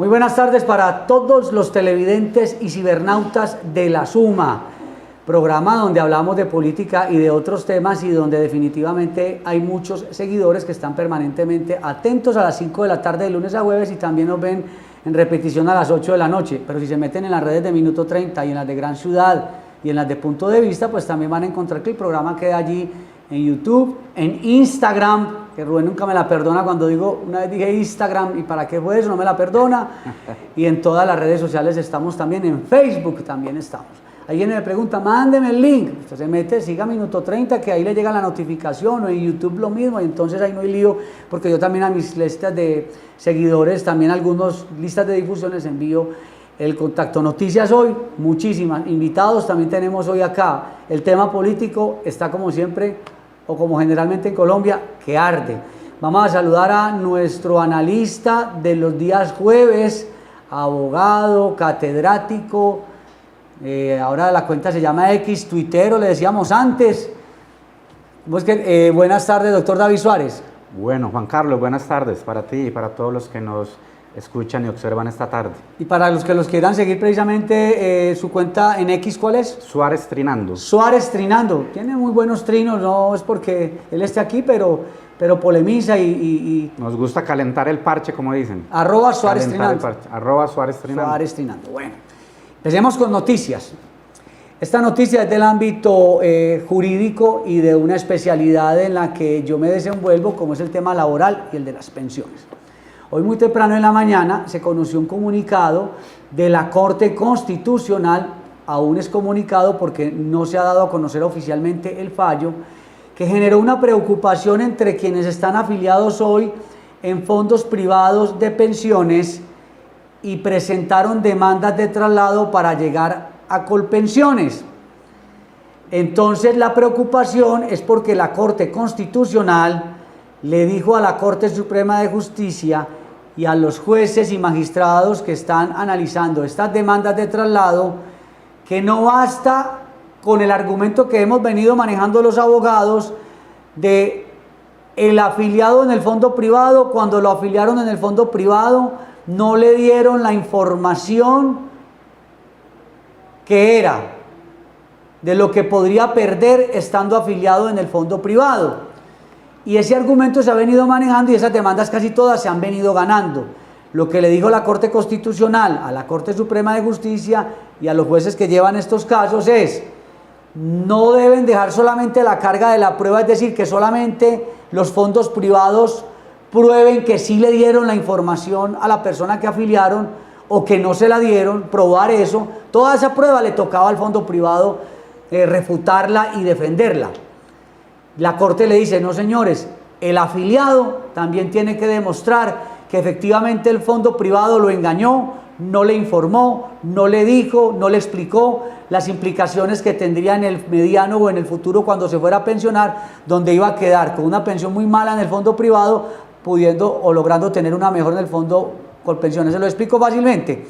Muy buenas tardes para todos los televidentes y cibernautas de La Suma, programa donde hablamos de política y de otros temas y donde definitivamente hay muchos seguidores que están permanentemente atentos a las 5 de la tarde de lunes a jueves y también nos ven en repetición a las 8 de la noche. Pero si se meten en las redes de Minuto 30 y en las de Gran Ciudad y en las de Punto de Vista, pues también van a encontrar que el programa queda allí en YouTube, en Instagram, que Rubén nunca me la perdona cuando digo, una vez dije Instagram, ¿y para qué fue eso? No me la perdona. Y en todas las redes sociales estamos también, en Facebook también estamos. Ahí viene me pregunta, mándeme el link. Usted se mete, siga Minuto 30, que ahí le llega la notificación, o en YouTube lo mismo, y entonces ahí no hay lío, porque yo también a mis listas de seguidores, también algunos listas de difusiones envío el contacto. Noticias hoy, muchísimas. Invitados también tenemos hoy acá. El tema político está como siempre, o como generalmente en Colombia, que arde. Vamos a saludar a nuestro analista de los días jueves, abogado, catedrático, ahora la cuenta se llama X, tuitero, le decíamos antes. Buenas tardes, doctor David Suárez. Bueno, Juan Carlos, buenas tardes para ti y para todos los que nos escuchan y observan esta tarde. Y para los que los quieran seguir precisamente, su cuenta en X, ¿cuál es? Suárez Trinando. Suárez Trinando, tiene muy buenos trinos, no es porque él esté aquí, pero polemiza y nos gusta calentar el parche, como dicen. Arroba Suárez Trinando. Arroba Suárez Trinando. Suárez Trinando, bueno. Empecemos con noticias. Esta noticia es del ámbito jurídico y de una especialidad en la que yo me desenvuelvo, como es el tema laboral y el de las pensiones. Hoy muy temprano en la mañana se conoció un comunicado de la Corte Constitucional, aún es comunicado porque no se ha dado a conocer oficialmente el fallo, que generó una preocupación entre quienes están afiliados hoy en fondos privados de pensiones y presentaron demandas de traslado para llegar a Colpensiones. Entonces la preocupación es porque la Corte Constitucional le dijo a la Corte Suprema de Justicia y a los jueces y magistrados que están analizando estas demandas de traslado que no basta con el argumento que hemos venido manejando los abogados de el afiliado en el fondo privado, cuando lo afiliaron en el fondo privado no le dieron la información que era de lo que podría perder estando afiliado en el fondo privado. Y ese argumento se ha venido manejando y esas demandas casi todas se han venido ganando. Lo que le dijo la Corte Constitucional a la Corte Suprema de Justicia y a los jueces que llevan estos casos es: no deben dejar solamente la carga de la prueba, es decir, que solamente los fondos privados prueben que sí le dieron la información a la persona que afiliaron o que no se la dieron, probar eso. Toda esa prueba le tocaba al fondo privado refutarla y defenderla. La Corte le dice, no señores, el afiliado también tiene que demostrar que efectivamente el fondo privado lo engañó, no le informó, no le dijo, no le explicó las implicaciones que tendría en el mediano o en el futuro cuando se fuera a pensionar, donde iba a quedar con una pensión muy mala en el fondo privado, pudiendo o logrando tener una mejor en el fondo Colpensiones. Se lo explico fácilmente.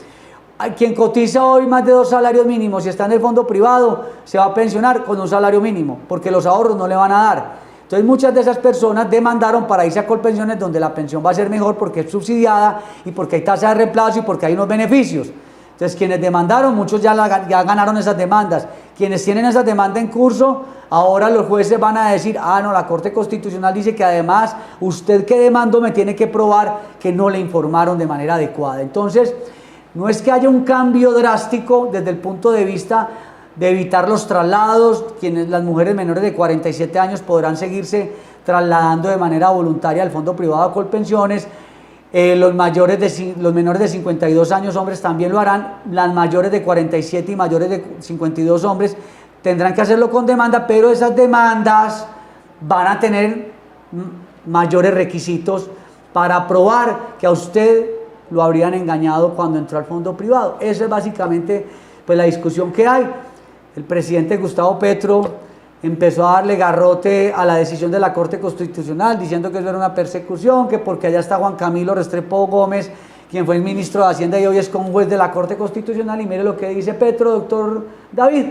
Quien cotiza hoy más de 2 salarios mínimos y está en el fondo privado se va a pensionar con un salario mínimo porque los ahorros no le van a dar. Entonces muchas de esas personas demandaron para irse a Colpensiones, donde la pensión va a ser mejor porque es subsidiada y porque hay tasa de reemplazo y porque hay unos beneficios. Entonces quienes demandaron, muchos ya ganaron esas demandas. Quienes tienen esa demanda en curso, ahora los jueces van a decir, no, la Corte Constitucional dice que además usted que demandó me tiene que probar que no le informaron de manera adecuada. Entonces no es que haya un cambio drástico desde el punto de vista de evitar los traslados. Las mujeres menores de 47 años podrán seguirse trasladando de manera voluntaria al fondo privado a Colpensiones. Los menores de 52 años hombres también lo harán. Las mayores de 47 y mayores de 52 hombres tendrán que hacerlo con demanda, pero esas demandas van a tener mayores requisitos para probar que a usted lo habrían engañado cuando entró al fondo privado. Esa es básicamente pues la discusión que hay. El presidente Gustavo Petro empezó a darle garrote a la decisión de la Corte Constitucional, diciendo que eso era una persecución, que porque allá está Juan Camilo Restrepo Gómez, quien fue el ministro de Hacienda y hoy es juez de la Corte Constitucional, y mire lo que dice Petro, doctor David.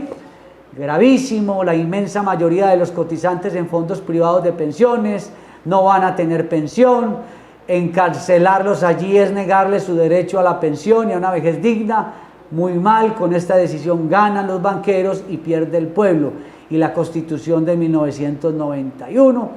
Gravísimo, la inmensa mayoría de los cotizantes en fondos privados de pensiones no van a tener pensión. encarcelarlos allí es negarles su derecho a la pensión y a una vejez digna. Muy mal, con esta decisión ganan los banqueros y pierde el pueblo. Y la Constitución de 1991.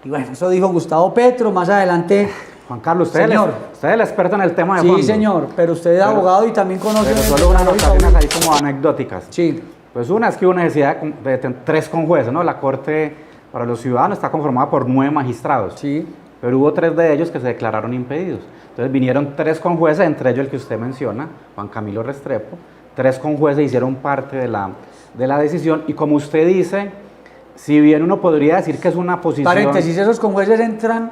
Y bueno, eso dijo Gustavo Petro. Más adelante, Juan Carlos, usted es el experto en el tema de sí, fondo. señor, pero usted es abogado y también conoce... Pero solo unas anotaciones ahí como anecdóticas. Sí. Pues una es que hubo necesidad de tres conjueces, ¿no? La Corte para los Ciudadanos está conformada por 9 magistrados. Sí. Pero hubo 3 de ellos que se declararon impedidos. Entonces vinieron 3 conjueces, entre ellos el que usted menciona, Juan Camilo Restrepo. 3 conjueces hicieron parte de la decisión. Y como usted dice, si bien uno podría decir que es una posición... Paréntesis, esos conjueces entran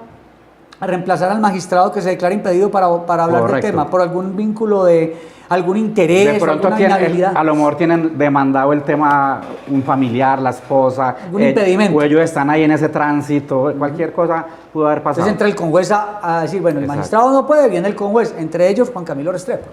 a reemplazar al magistrado que se declara impedido para hablar del Correcto. tema, por algún vínculo de algún interés, de pronto alguna inhabilidad. a lo mejor tienen demandado el tema un familiar, la esposa, Algún impedimento. o ellos están ahí en ese tránsito, cualquier cosa pudo haber pasado. Entonces entra el conjuez a decir, bueno, el Exacto. magistrado no puede, viene el conjuez, entre ellos Juan Camilo Restrepo.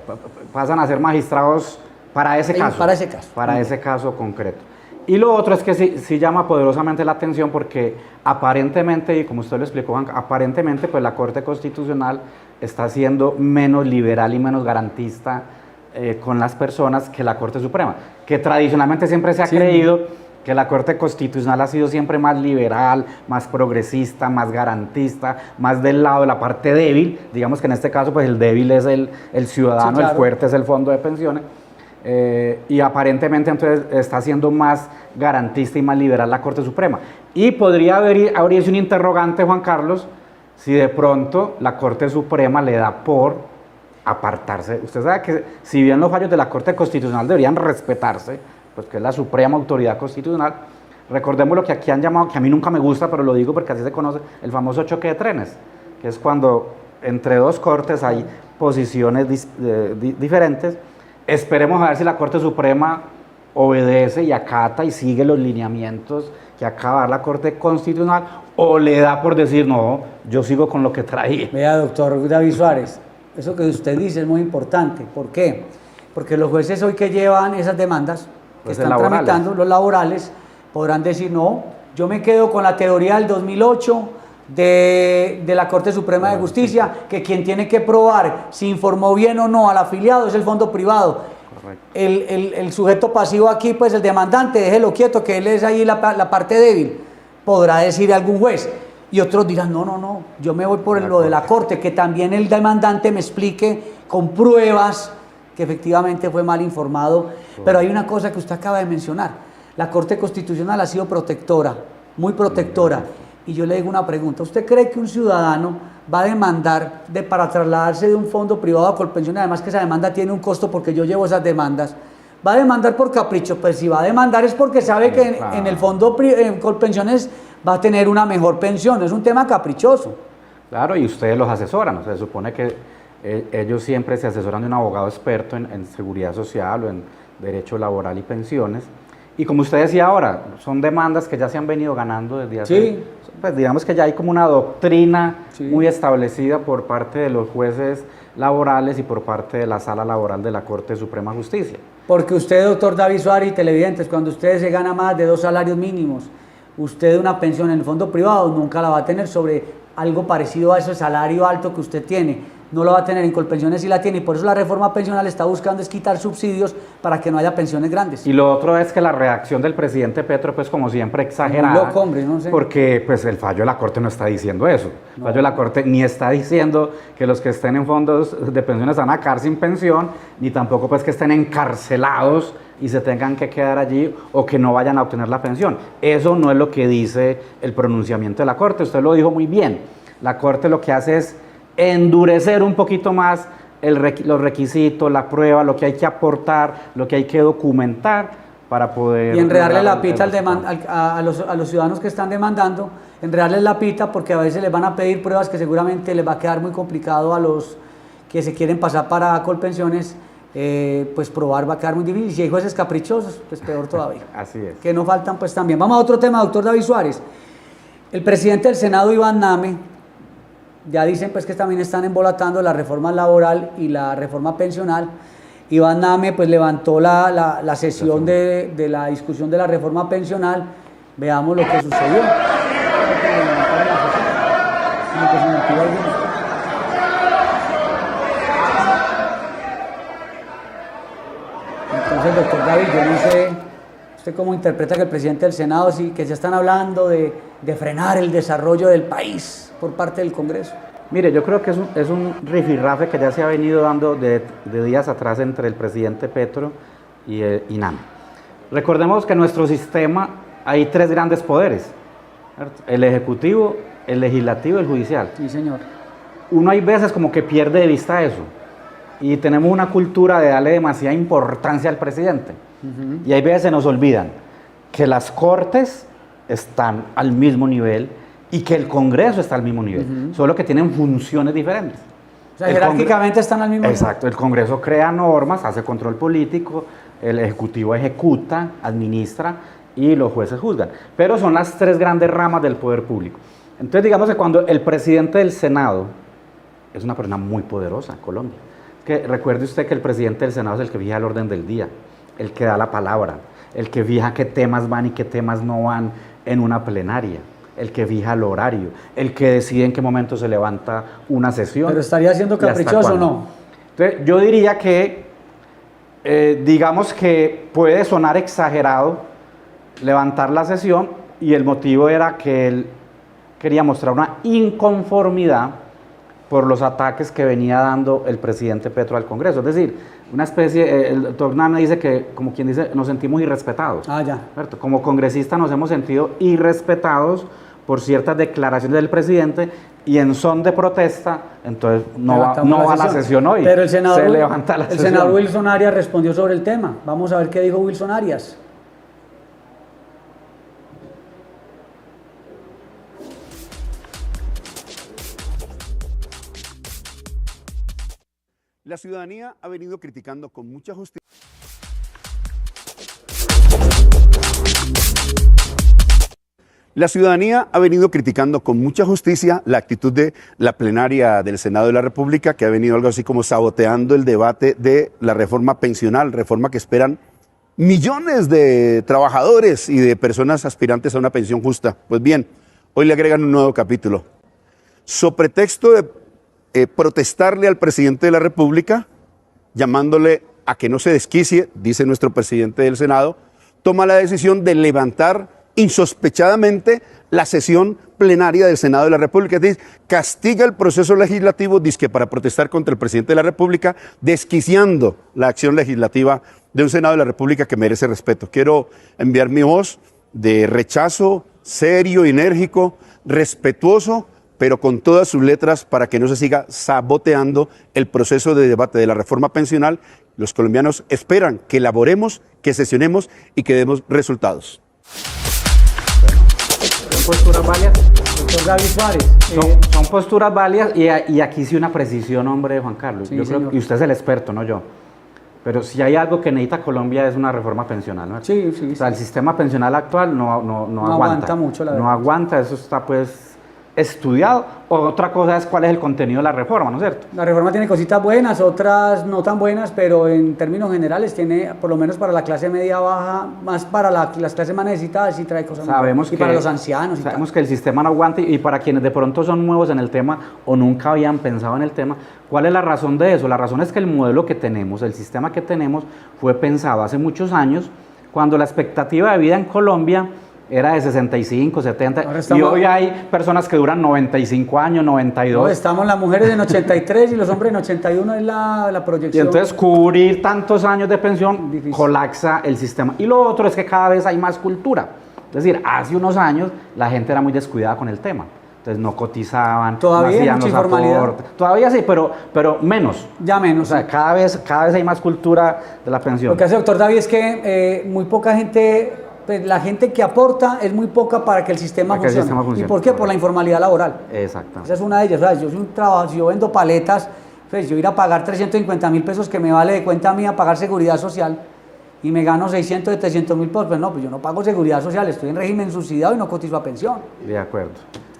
Pasan a ser magistrados para ese Sí, caso. para ese caso. Para ese caso concreto. Y lo otro es que sí llama poderosamente la atención porque aparentemente, y como usted lo explicó, Juan, aparentemente pues la Corte Constitucional está siendo menos liberal y menos garantista con las personas que la Corte Suprema, que tradicionalmente siempre se ha creído que la Corte Constitucional ha sido siempre más liberal, más progresista, más garantista, más del lado de la parte débil. Digamos que en este caso pues el débil es el ciudadano, Sí, claro. El fuerte es el fondo de pensiones. Y aparentemente entonces está siendo más garantista y más liberal la Corte Suprema. Y podría abrirse un interrogante, Juan Carlos, si de pronto la Corte Suprema le da por apartarse. Usted sabe que si bien los fallos de la Corte Constitucional deberían respetarse, pues que es la suprema autoridad constitucional, recordemos lo que aquí han llamado, que a mí nunca me gusta, pero lo digo porque así se conoce, el famoso choque de trenes, que es cuando entre 2 cortes hay posiciones diferentes. Esperemos a ver si la Corte Suprema obedece y acata y sigue los lineamientos que acaba de dar la Corte Constitucional, o le da por decir, no, yo sigo con lo que traía. Vea, doctor David Suárez, eso que usted dice es muy importante. ¿Por qué? Porque los jueces hoy que llevan esas demandas, que Jueces están laborales. tramitando, los laborales, podrán decir, no, yo me quedo con la teoría del 2008 de la Corte Suprema de Justicia, que quien tiene que probar si informó bien o no al afiliado es el fondo privado. Correcto. El sujeto pasivo aquí, pues el demandante, déjelo quieto, que él es ahí la parte débil, podrá decir algún juez. Y otros dirán, no, yo me voy por lo de la Corte, que también el demandante me explique con pruebas que efectivamente fue mal informado. Pero hay una cosa que usted acaba de mencionar, la Corte Constitucional ha sido protectora, muy protectora. Y yo le digo una pregunta, ¿usted cree que un ciudadano va a demandar para trasladarse de un fondo privado a Colpensiones? Además que esa demanda tiene un costo porque yo llevo esas demandas. ¿Va a demandar por capricho? Pues si va a demandar es porque sabe que en el fondo Colpensiones va a tener una mejor pensión. Es un tema caprichoso. Claro, y ustedes los asesoran, o sea, se supone que ellos siempre se asesoran de un abogado experto en seguridad social o en derecho laboral y pensiones. Y como usted decía ahora, son demandas que ya se han venido ganando desde hace... Sí. Pues digamos que ya hay como una doctrina Sí. muy establecida por parte de los jueces laborales y por parte de la Sala Laboral de la Corte Suprema de Justicia. Porque usted, doctor David Suárez y televidentes, cuando usted se gana más de 2 salarios mínimos, usted una pensión en el fondo privado nunca la va a tener sobre algo parecido a ese salario alto que usted tiene. No lo va a tener en Colpensiones, sí la tiene, y por eso la reforma pensional está buscando es quitar subsidios para que no haya pensiones grandes. Y lo otro es que la reacción del presidente Petro, pues como siempre exagerada, Muy loco, hombre, no sé. porque pues el fallo de la Corte no está diciendo eso. El fallo de la Corte ni está diciendo que los que estén en fondos de pensiones van a quedar sin pensión, ni tampoco pues que estén encarcelados y se tengan que quedar allí o que no vayan a obtener la pensión. Eso no es lo que dice el pronunciamiento de la Corte, usted lo dijo muy bien. La Corte lo que hace es endurecer un poquito más los requisitos, la prueba, lo que hay que aportar, lo que hay que documentar para poder... Y enredarle la lograr pita el a los ciudadanos que están demandando, enredarles la pita porque a veces les van a pedir pruebas que seguramente les va a quedar muy complicado a los que se quieren pasar para Colpensiones, pues probar va a quedar muy difícil. Y si hay jueces caprichosos, pues peor todavía. Así es. Que no faltan pues también. Vamos a otro tema, doctor David Suárez. El presidente del Senado, Iván Name, ya dicen pues que también están embolatando la reforma laboral y la reforma pensional. Iván Name pues levantó la sesión de la discusión de la reforma pensional. Veamos lo que sucedió. Entonces, doctor David, yo no sé, ¿usted cómo interpreta que el presidente del Senado, sí, que ya están hablando de frenar el desarrollo del país por parte del Congreso? Mire, yo creo que es un rifirrafe que ya se ha venido dando de días atrás entre el presidente Petro y INAM. Recordemos que en nuestro sistema hay tres grandes poderes, ¿cierto? El ejecutivo, el legislativo y el judicial. Sí, señor. Uno hay veces como que pierde de vista eso y tenemos una cultura de darle demasiada importancia al presidente. Y hay veces se nos olvidan que las cortes están al mismo nivel y que el Congreso está al mismo nivel, solo que tienen funciones diferentes. O sea, jerárquicamente están al mismo nivel. Exacto, el Congreso crea normas, hace control político, el Ejecutivo ejecuta, administra y los jueces juzgan. Pero son las tres grandes ramas del poder público. Entonces, digamos que cuando el presidente del Senado es una persona muy poderosa en Colombia, que recuerde usted que el presidente del Senado es el que fija el orden del día, el que da la palabra, el que fija qué temas van y qué temas no van en una plenaria, el que fija el horario, el que decide en qué momento se levanta una sesión. ¿Pero estaría siendo caprichoso o no? Entonces, yo diría que, digamos que puede sonar exagerado levantar la sesión y el motivo era que él quería mostrar una inconformidad por los ataques que venía dando el presidente Petro al Congreso. Es decir, una especie, el doctor Nana dice que, como quien dice, nos sentimos irrespetados. Ah, ya. ¿Cierto? Como congresistas nos hemos sentido irrespetados por ciertas declaraciones del presidente y en son de protesta, entonces no va a la sesión hoy. Pero el senador, se levanta la sesión. El senador Wilson Arias respondió sobre el tema. Vamos a ver qué dijo Wilson Arias. La ciudadanía ha venido criticando con mucha justicia. La ciudadanía ha venido criticando con mucha justicia la actitud de la plenaria del Senado de la República, que ha venido algo así como saboteando el debate de la reforma pensional, reforma que esperan millones de trabajadores y de personas aspirantes a una pensión justa. Pues bien, hoy le agregan un nuevo capítulo. So pretexto de protestarle al presidente de la República, llamándole a que no se desquicie, dice nuestro presidente del Senado, toma la decisión de levantar insospechadamente la sesión plenaria del Senado de la República. Es decir, castiga el proceso legislativo, dizque para protestar contra el presidente de la República, desquiciando la acción legislativa de un Senado de la República que merece respeto. Quiero enviar mi voz de rechazo serio, enérgico, respetuoso, pero con todas sus letras para que no se siga saboteando el proceso de debate de la reforma pensional. Los colombianos esperan que elaboremos, que sesionemos y que demos resultados. Son posturas válidas. Doctor David Suárez. Son posturas válidas y aquí sí una precisión, hombre, Juan Carlos. Sí, yo creo, y usted es el experto, no yo. Pero si hay algo que necesita Colombia es una reforma pensional, ¿no? Sí. O sea, el sistema pensional actual no aguanta mucho, la verdad. No aguanta, eso está pues estudiado. Otra cosa es cuál es el contenido de la reforma, ¿no es cierto? La reforma tiene cositas buenas, otras no tan buenas, pero en términos generales tiene, por lo menos para la clase media baja, más para las clases más necesitadas, sí trae cosas sabemos y para los ancianos. Sabemos que el sistema no aguanta y para quienes de pronto son nuevos en el tema o nunca habían pensado en el tema, ¿cuál es la razón de eso? La razón es que el modelo que tenemos, el sistema que tenemos, fue pensado hace muchos años, cuando la expectativa de vida en Colombia era de 65, 70, y hoy hay personas que duran 95 años, 92. No, estamos las mujeres en 83 y los hombres en 81 es la proyección. Y entonces cubrir tantos años de pensión difícil. Colapsa el sistema. Y lo otro es que cada vez hay más cultura. Es decir, hace unos años la gente era muy descuidada con el tema. Entonces no cotizaban, todavía no hacían los aportes. Todavía sí, pero menos. Ya menos. O sea, cada vez hay más cultura de la pensión. Lo que hace el doctor David es que muy poca gente... Pues la gente que aporta es muy poca para que el sistema funcione. ¿Y por qué? Por la informalidad laboral. Exacto. Esa es una de ellas. O sea, yo soy un trabajo, si yo vendo paletas, pues yo ir a pagar 350.000 pesos que me vale de cuenta mía pagar seguridad social y me gano 600 de 300.000 pesos, pues no, pues yo no pago seguridad social, estoy en régimen subsidiado y no cotizo a pensión. De acuerdo.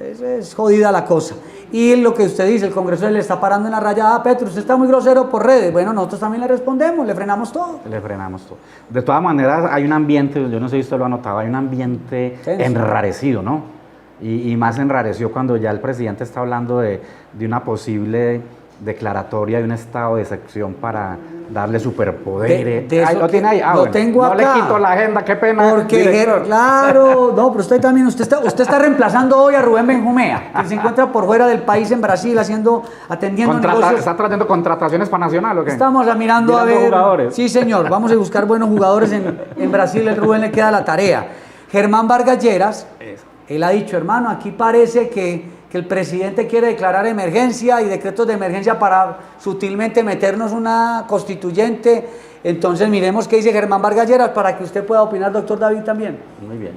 Es jodida la cosa. Y lo que usted dice, el Congreso le está parando en la raya a Petro, usted está muy grosero por redes. Bueno, nosotros también le respondemos, le frenamos todo. Le frenamos todo. De todas maneras, hay un ambiente, yo no sé si usted lo ha notado, hay un ambiente enrarecido, ¿no? Y más enrareció cuando ya el presidente está hablando de una posible declaratoria de un estado de excepción para darle superpoderes. De eso Ahí lo tiene ahí. lo tengo no acá. le quito la agenda, qué pena. Porque, claro, no, pero usted también, usted está reemplazando hoy a Rubén Benjumea, que se encuentra por fuera del país en Brasil atendiendo negocios. ¿Está trayendo contrataciones para Nacional o qué? Estamos mirando a Mirando ver. jugadores. Sí, señor, vamos a buscar buenos jugadores en Brasil. El Rubén le queda la tarea. Germán Vargas Lleras, él ha dicho, hermano, aquí parece que el presidente quiere declarar emergencia y decretos de emergencia para sutilmente meternos una constituyente. Entonces miremos qué dice Germán Vargas Lleras para que usted pueda opinar, doctor David, también. Muy bien.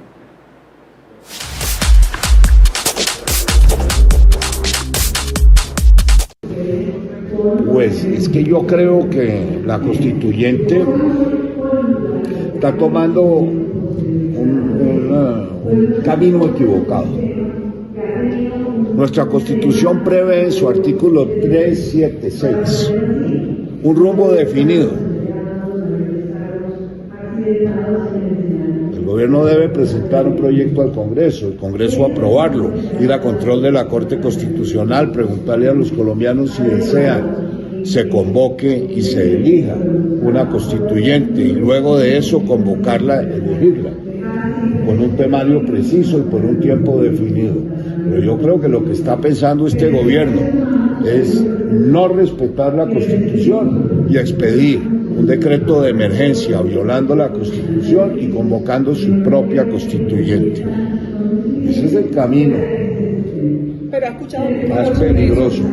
Pues es que yo creo que la constituyente está tomando un camino equivocado. Nuestra constitución prevé en su artículo 376 un rumbo definido. El gobierno debe presentar un proyecto al Congreso, el Congreso aprobarlo, ir a control de la Corte Constitucional, preguntarle a los colombianos si desean, se convoque y se elija una constituyente y luego de eso convocarla, elegirla, con un temario preciso y por un tiempo definido. Pero yo creo que lo que está pensando este gobierno es no respetar la Constitución y expedir un decreto de emergencia violando la Constitución y convocando su propia constituyente. Ese es el camino más peligroso.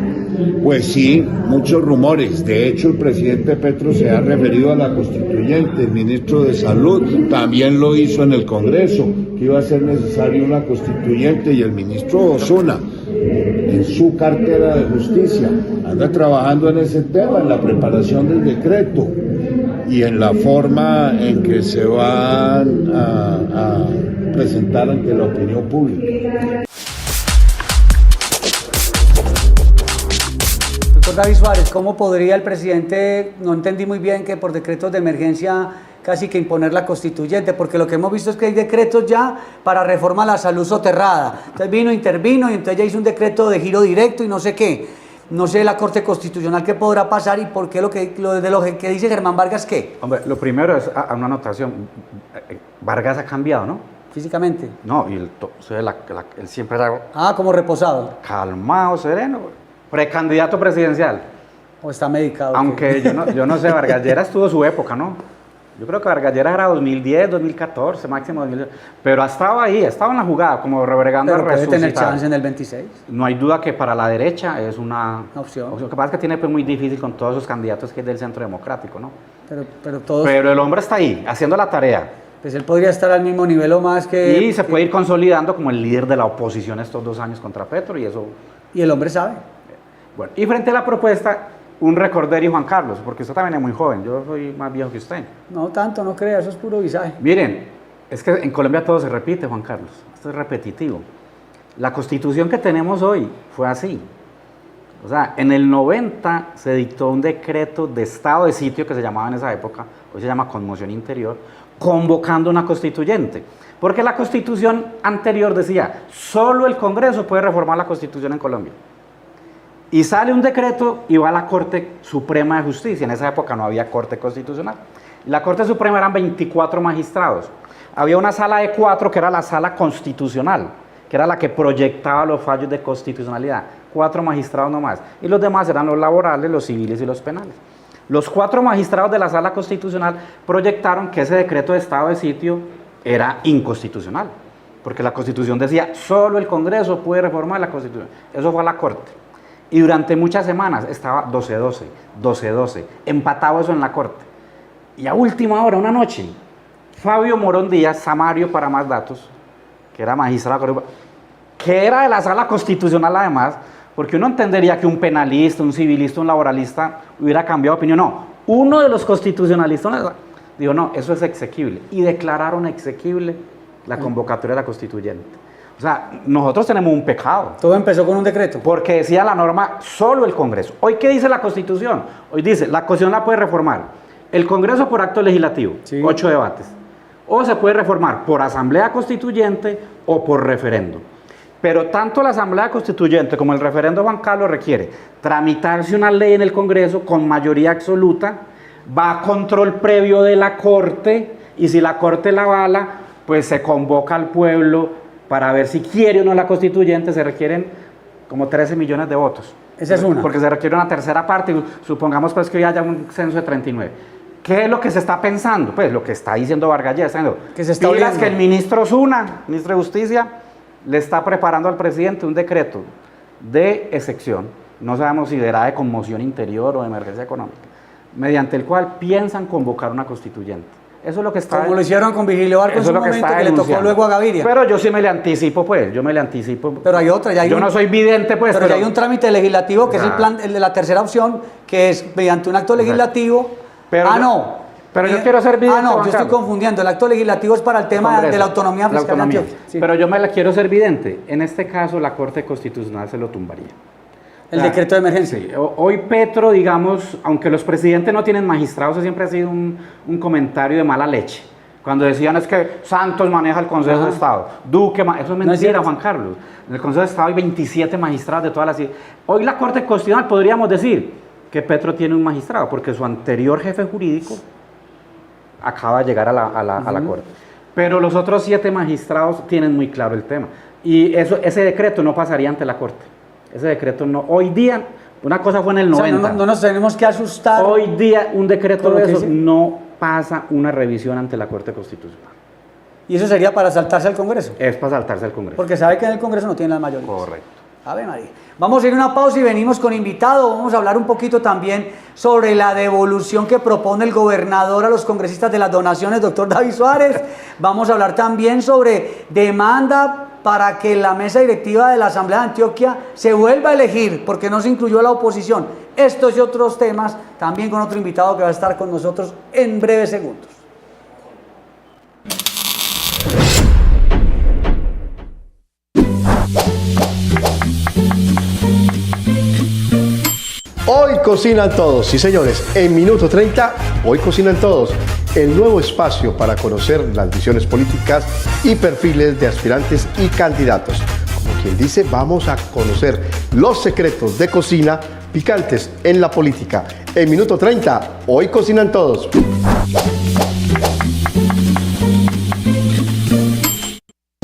Pues sí, muchos rumores. De hecho, el presidente Petro se ha referido a la constituyente. El ministro de Salud también lo hizo en el Congreso, que iba a ser necesaria una constituyente, y el ministro Osuna, en su cartera de justicia, anda trabajando en ese tema, en la preparación del decreto y en la forma en que se van a presentar ante la opinión pública. Doctor David Suárez, ¿cómo podría el presidente, no entendí muy bien, que por decretos de emergencia casi que imponer la constituyente? Porque lo que hemos visto es que hay decretos ya para reforma a la salud soterrada. Entonces intervino y entonces ya hizo un decreto de giro directo y no sé qué. No sé la Corte Constitucional qué podrá pasar y por qué lo que dice Germán Vargas, ¿qué? Hombre, lo primero es una anotación. Vargas ha cambiado, ¿no? Físicamente. No, y él siempre era como reposado. calmado, sereno, precandidato presidencial. O está medicado. Aunque yo no sé, Vargas Lleras tuvo su época, ¿no? Yo creo que Vargas Lleras era 2010, 2014, máximo 2010. Pero ha estado ahí, ha estado en la jugada, como rebregando a resucitar. Puede tener chance en el 26. No hay duda que para la derecha es una opción. Lo que pasa es que tiene muy difícil con todos esos candidatos que es del Centro Democrático, ¿no? Pero el hombre está ahí, haciendo la tarea. Pues él podría estar al mismo nivel o más que... Y se puede ir consolidando como el líder de la oposición estos 2 años contra Petro y eso... Y el hombre sabe. Bueno, y frente a la propuesta, un recorderio, Juan Carlos, porque usted también es muy joven, yo soy más viejo que usted. No tanto, no crea, eso es puro visaje. Miren, es que en Colombia todo se repite, Juan Carlos, esto es repetitivo. La Constitución que tenemos hoy fue así. O sea, en el 90 se dictó un decreto de estado de sitio que se llamaba en esa época, hoy se llama conmoción interior, convocando una constituyente. Porque la Constitución anterior decía, solo el Congreso puede reformar la Constitución en Colombia. Y sale un decreto y va a la Corte Suprema de Justicia. En esa época no había Corte Constitucional. La Corte Suprema eran 24 magistrados. Había una sala de 4 que era la sala constitucional, que era la que proyectaba los fallos de constitucionalidad. 4 magistrados nomás. Y los demás eran los laborales, los civiles y los penales. Los 4 magistrados de la sala constitucional proyectaron que ese decreto de estado de sitio era inconstitucional. Porque la Constitución decía, solo el Congreso puede reformar la Constitución. Eso fue a la Corte. Y durante muchas semanas estaba 12-12, 12-12, empatado eso en la Corte. Y a última hora, una noche, Fabio Morón Díaz, Samario para más datos, que era magistrado, que era de la sala constitucional además, porque uno entendería que un penalista, un civilista, un laboralista hubiera cambiado de opinión. No, uno de los constitucionalistas dijo, no, eso es exequible. Y declararon exequible la convocatoria de la constituyente. O sea, nosotros tenemos un pecado. Todo empezó con un decreto. Porque decía la norma, solo el Congreso. Hoy, ¿qué dice la Constitución? Hoy dice, la Constitución la puede reformar el Congreso por acto legislativo, sí. 8 debates. O se puede reformar por asamblea constituyente o por referendo. Pero tanto la Asamblea Constituyente como el referendo Juan Carlos requiere tramitarse una ley en el Congreso con mayoría absoluta, va a control previo de la Corte, y si la Corte la avala, pues se convoca al pueblo para ver si quiere o no la Constituyente. Se requieren como 13 millones de votos. Esa es una. Porque se requiere una tercera parte, supongamos pues que hoy haya un censo de 39. ¿Qué es lo que se está pensando? Pues lo que está diciendo Vargas Lleras, que se está pilas oliendo. que el ministro Zuna, ministro de Justicia, le está preparando al presidente un decreto de excepción, no sabemos si será de conmoción interior o de emergencia económica, mediante el cual piensan convocar una constituyente. Eso es lo que está... Como lo hicieron con Vigilio Barco en su momento, que le tocó luego a Gaviria. Pero yo sí me le anticipo, pues, yo me le anticipo. Pero hay otra, ya hay yo no soy vidente, pues. Pero ya hay un trámite legislativo, que es el plan, el de la tercera opción, que es mediante un acto legislativo. Pero Pero yo quiero ser vidente. yo estoy confundiendo. El acto legislativo es para el tema de la autonomía fiscal de Antioquia. Sí. Pero yo me la quiero ser vidente. En este caso, la Corte Constitucional se lo tumbaría. El decreto de emergencia. Sí. Hoy Petro, digamos, aunque los presidentes no tienen magistrados, eso siempre ha sido un comentario de mala leche. Cuando decían es que Santos maneja el Consejo de Estado, Duque, eso es mentira, Juan Carlos. En el Consejo de Estado hay 27 magistrados de todas las... Hoy la Corte Constitucional podríamos decir que Petro tiene un magistrado, porque su anterior jefe jurídico acaba de llegar a la Corte. Pero los otros 7 magistrados tienen muy claro el tema. Y ese decreto no pasaría ante la Corte. Ese decreto no... Hoy día, una cosa fue en el 90. O sea, no nos tenemos que asustar. Hoy día un decreto de eso no pasa una revisión ante la Corte Constitucional. ¿Y eso sería para saltarse al Congreso? Es para saltarse al Congreso. Porque sabe que en el Congreso no tiene la mayoría. Correcto. A ver, María. Vamos a ir a una pausa y venimos con invitado. Vamos a hablar un poquito también sobre la devolución que propone el gobernador a los congresistas de las donaciones, doctor David Suárez. Vamos a hablar también sobre demanda para que la mesa directiva de la Asamblea de Antioquia se vuelva a elegir, porque no se incluyó a la oposición. Estos y otros temas, también con otro invitado que va a estar con nosotros en breves segundos. Hoy cocinan todos, sí señores, en Minuto 30, hoy cocinan todos, el nuevo espacio para conocer las visiones políticas y perfiles de aspirantes y candidatos. Como quien dice, vamos a conocer los secretos de cocina picantes en la política. En Minuto 30, hoy cocinan todos.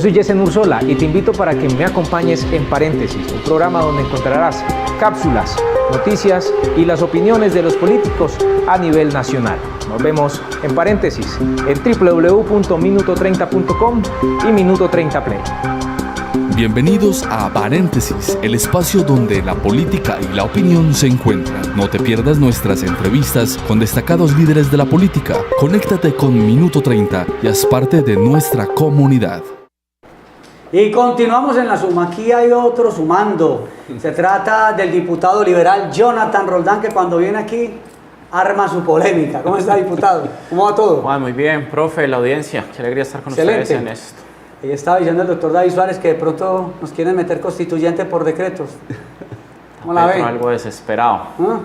Soy Yesen Ursola y te invito para que me acompañes en Paréntesis, un programa donde encontrarás cápsulas, noticias y las opiniones de los políticos a nivel nacional. Nos vemos en Paréntesis en www.minuto30.com y Minuto 30 Play. Bienvenidos a Paréntesis, el espacio donde la política y la opinión se encuentran. No te pierdas nuestras entrevistas con destacados líderes de la política. Conéctate con Minuto 30 y haz parte de nuestra comunidad. Y continuamos en la suma. Aquí hay otro sumando. Se trata del diputado liberal Jonathan Roldán, que cuando viene aquí arma su polémica. ¿Cómo está, diputado? ¿Cómo va todo? Muy bien, profe, la audiencia. Qué alegría estar con Excelente. ustedes en esto. Ahí estaba diciendo el doctor David Suárez que de pronto nos quieren meter constituyente por decretos. ¿Cómo la Petro ve? algo desesperado. ¿Ah?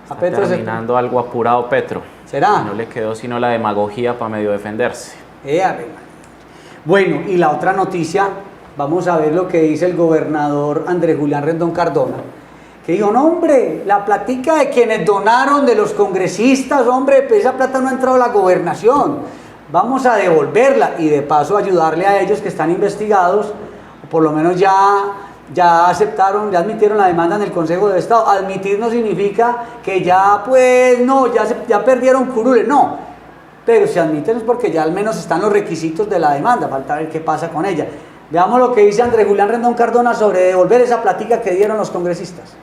A Está Petro terminando algo apurado Petro. ¿Será? No le quedó sino la demagogia para medio defenderse. Bueno, y la otra noticia, vamos a ver lo que dice el gobernador Andrés Julián Rendón Cardona, que dijo, no hombre, la platica de quienes donaron, de los congresistas, hombre, pues esa plata no ha entrado a la gobernación, vamos a devolverla y de paso ayudarle a ellos que están investigados, o por lo menos ya aceptaron, ya admitieron la demanda en el Consejo de Estado. Admitir no significa que ya pues no, ya perdieron curule, no. Pero si admiten es porque ya al menos están los requisitos de la demanda, falta ver qué pasa con ella. Veamos lo que dice Andrés Julián Rendón Cardona sobre devolver esa platica que dieron los congresistas.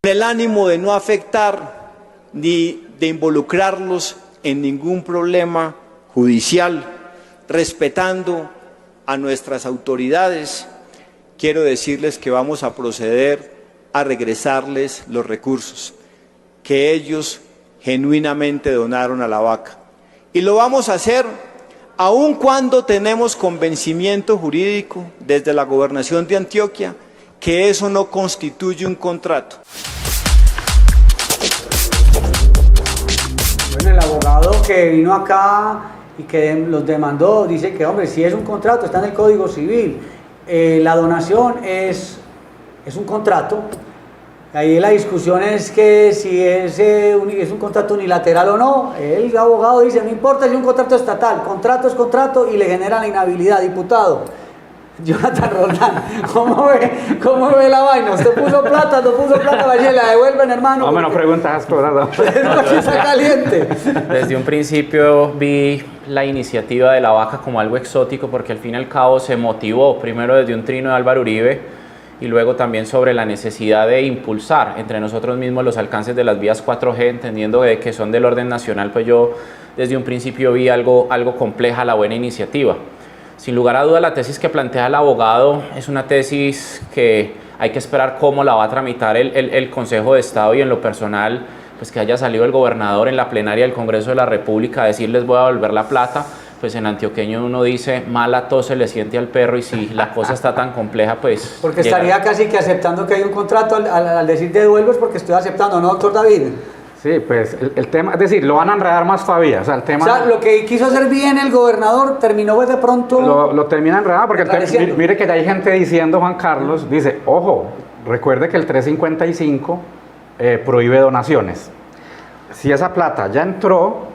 Con el ánimo de no afectar ni de involucrarlos en ningún problema judicial, respetando a nuestras autoridades, quiero decirles que vamos a proceder a regresarles los recursos que ellos genuinamente donaron a la vaca. Y lo vamos a hacer aun cuando tenemos convencimiento jurídico desde la Gobernación de Antioquia que eso no constituye un contrato. Bueno, el abogado que vino acá y que los demandó, dice que, hombre, si es un contrato, está en el Código Civil, la donación es un contrato. Ahí la discusión es que si es un contrato unilateral o no. El abogado dice, no importa si es un contrato estatal, contrato es contrato y le genera la inhabilidad. Diputado Jonathan Roldán, ¿cómo ve la vaina? ¿Usted puso plata, vaya, la devuelven, hermano? No me lo preguntas, explorado. Está caliente. Desde un principio vi la iniciativa de la vaca como algo exótico porque al fin y al cabo se motivó primero desde un trino de Álvaro Uribe y luego también sobre la necesidad de impulsar entre nosotros mismos los alcances de las vías 4G, entendiendo que son del orden nacional, pues yo desde un principio vi algo compleja la buena iniciativa. Sin lugar a duda, la tesis que plantea el abogado es una tesis que hay que esperar cómo la va a tramitar el Consejo de Estado, y en lo personal, pues que haya salido el gobernador en la plenaria del Congreso de la República a decirles voy a devolver la plata, pues en antioqueño uno dice, mala tos se le siente al perro, y si la cosa está tan compleja, pues... Porque estaría casi que aceptando que hay un contrato al decir te devuelves porque estoy aceptando, ¿no, doctor David? Sí, pues el tema, es decir, lo van a enredar más todavía, o sea, el tema... O sea, lo que quiso hacer bien el gobernador terminó pues de pronto... Lo termina enredado porque mire que ya hay gente diciendo, Juan Carlos, dice, ojo, recuerde que el 355 prohíbe donaciones. Si esa plata ya entró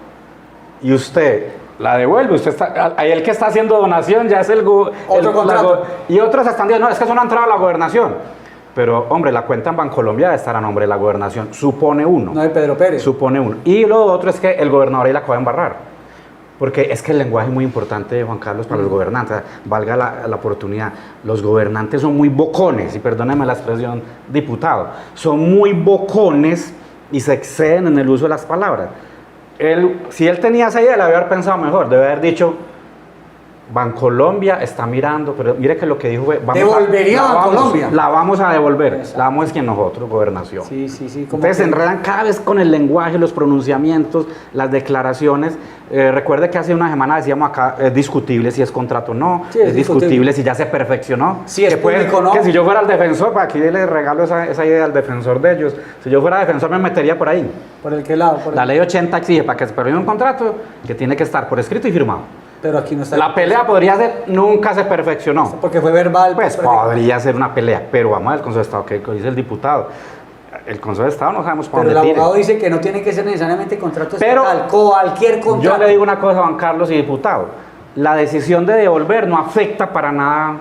y usted la devuelve, usted está, ahí el que está haciendo donación ya es otro contrato. Y otros están diciendo, no, es que eso no ha entrado a la gobernación. Pero, hombre, la cuenta en Bancolombia debe estar a nombre de la gobernación, supone uno. No de Pedro Pérez. Supone uno. Y lo otro es que el gobernador ahí la acaba de embarrar. Porque es que el lenguaje es muy importante, Juan Carlos, para los gobernantes. Valga la oportunidad. Los gobernantes son muy bocones, y perdóneme la expresión, diputado. Son muy bocones y se exceden en el uso de las palabras. Si él tenía esa idea, le había haber pensado mejor. Debe haber dicho... Bancolombia está mirando, pero mire que lo que dijo fue... ¿Devolvería Bancolombia? La vamos a devolver. Exacto. La vamos es que nosotros, gobernación. Sí. Ustedes se enredan cada vez con el lenguaje, los pronunciamientos, las declaraciones. Recuerde que hace una semana decíamos acá, es discutible si es contrato o no, sí, es discutible si ya se perfeccionó. Sí, es público, ¿no? Que si yo fuera el defensor, para aquí les regalo esa idea al defensor de ellos, si yo fuera defensor me metería por ahí. ¿Por el qué lado? La ley 80 exige para que se permita un contrato que tiene que estar por escrito y firmado. Pero aquí no está. La pelea podría ser, nunca se perfeccionó. Porque fue verbal. Pues podría ser una pelea, pero vamos al Consejo de Estado, que dice el diputado. El Consejo de Estado no sabemos para dónde tire. Pero el abogado dice que no tiene que ser necesariamente contrato estatal, cualquier contrato. Yo le digo una cosa, Juan Carlos y diputado. La decisión de devolver no afecta para nada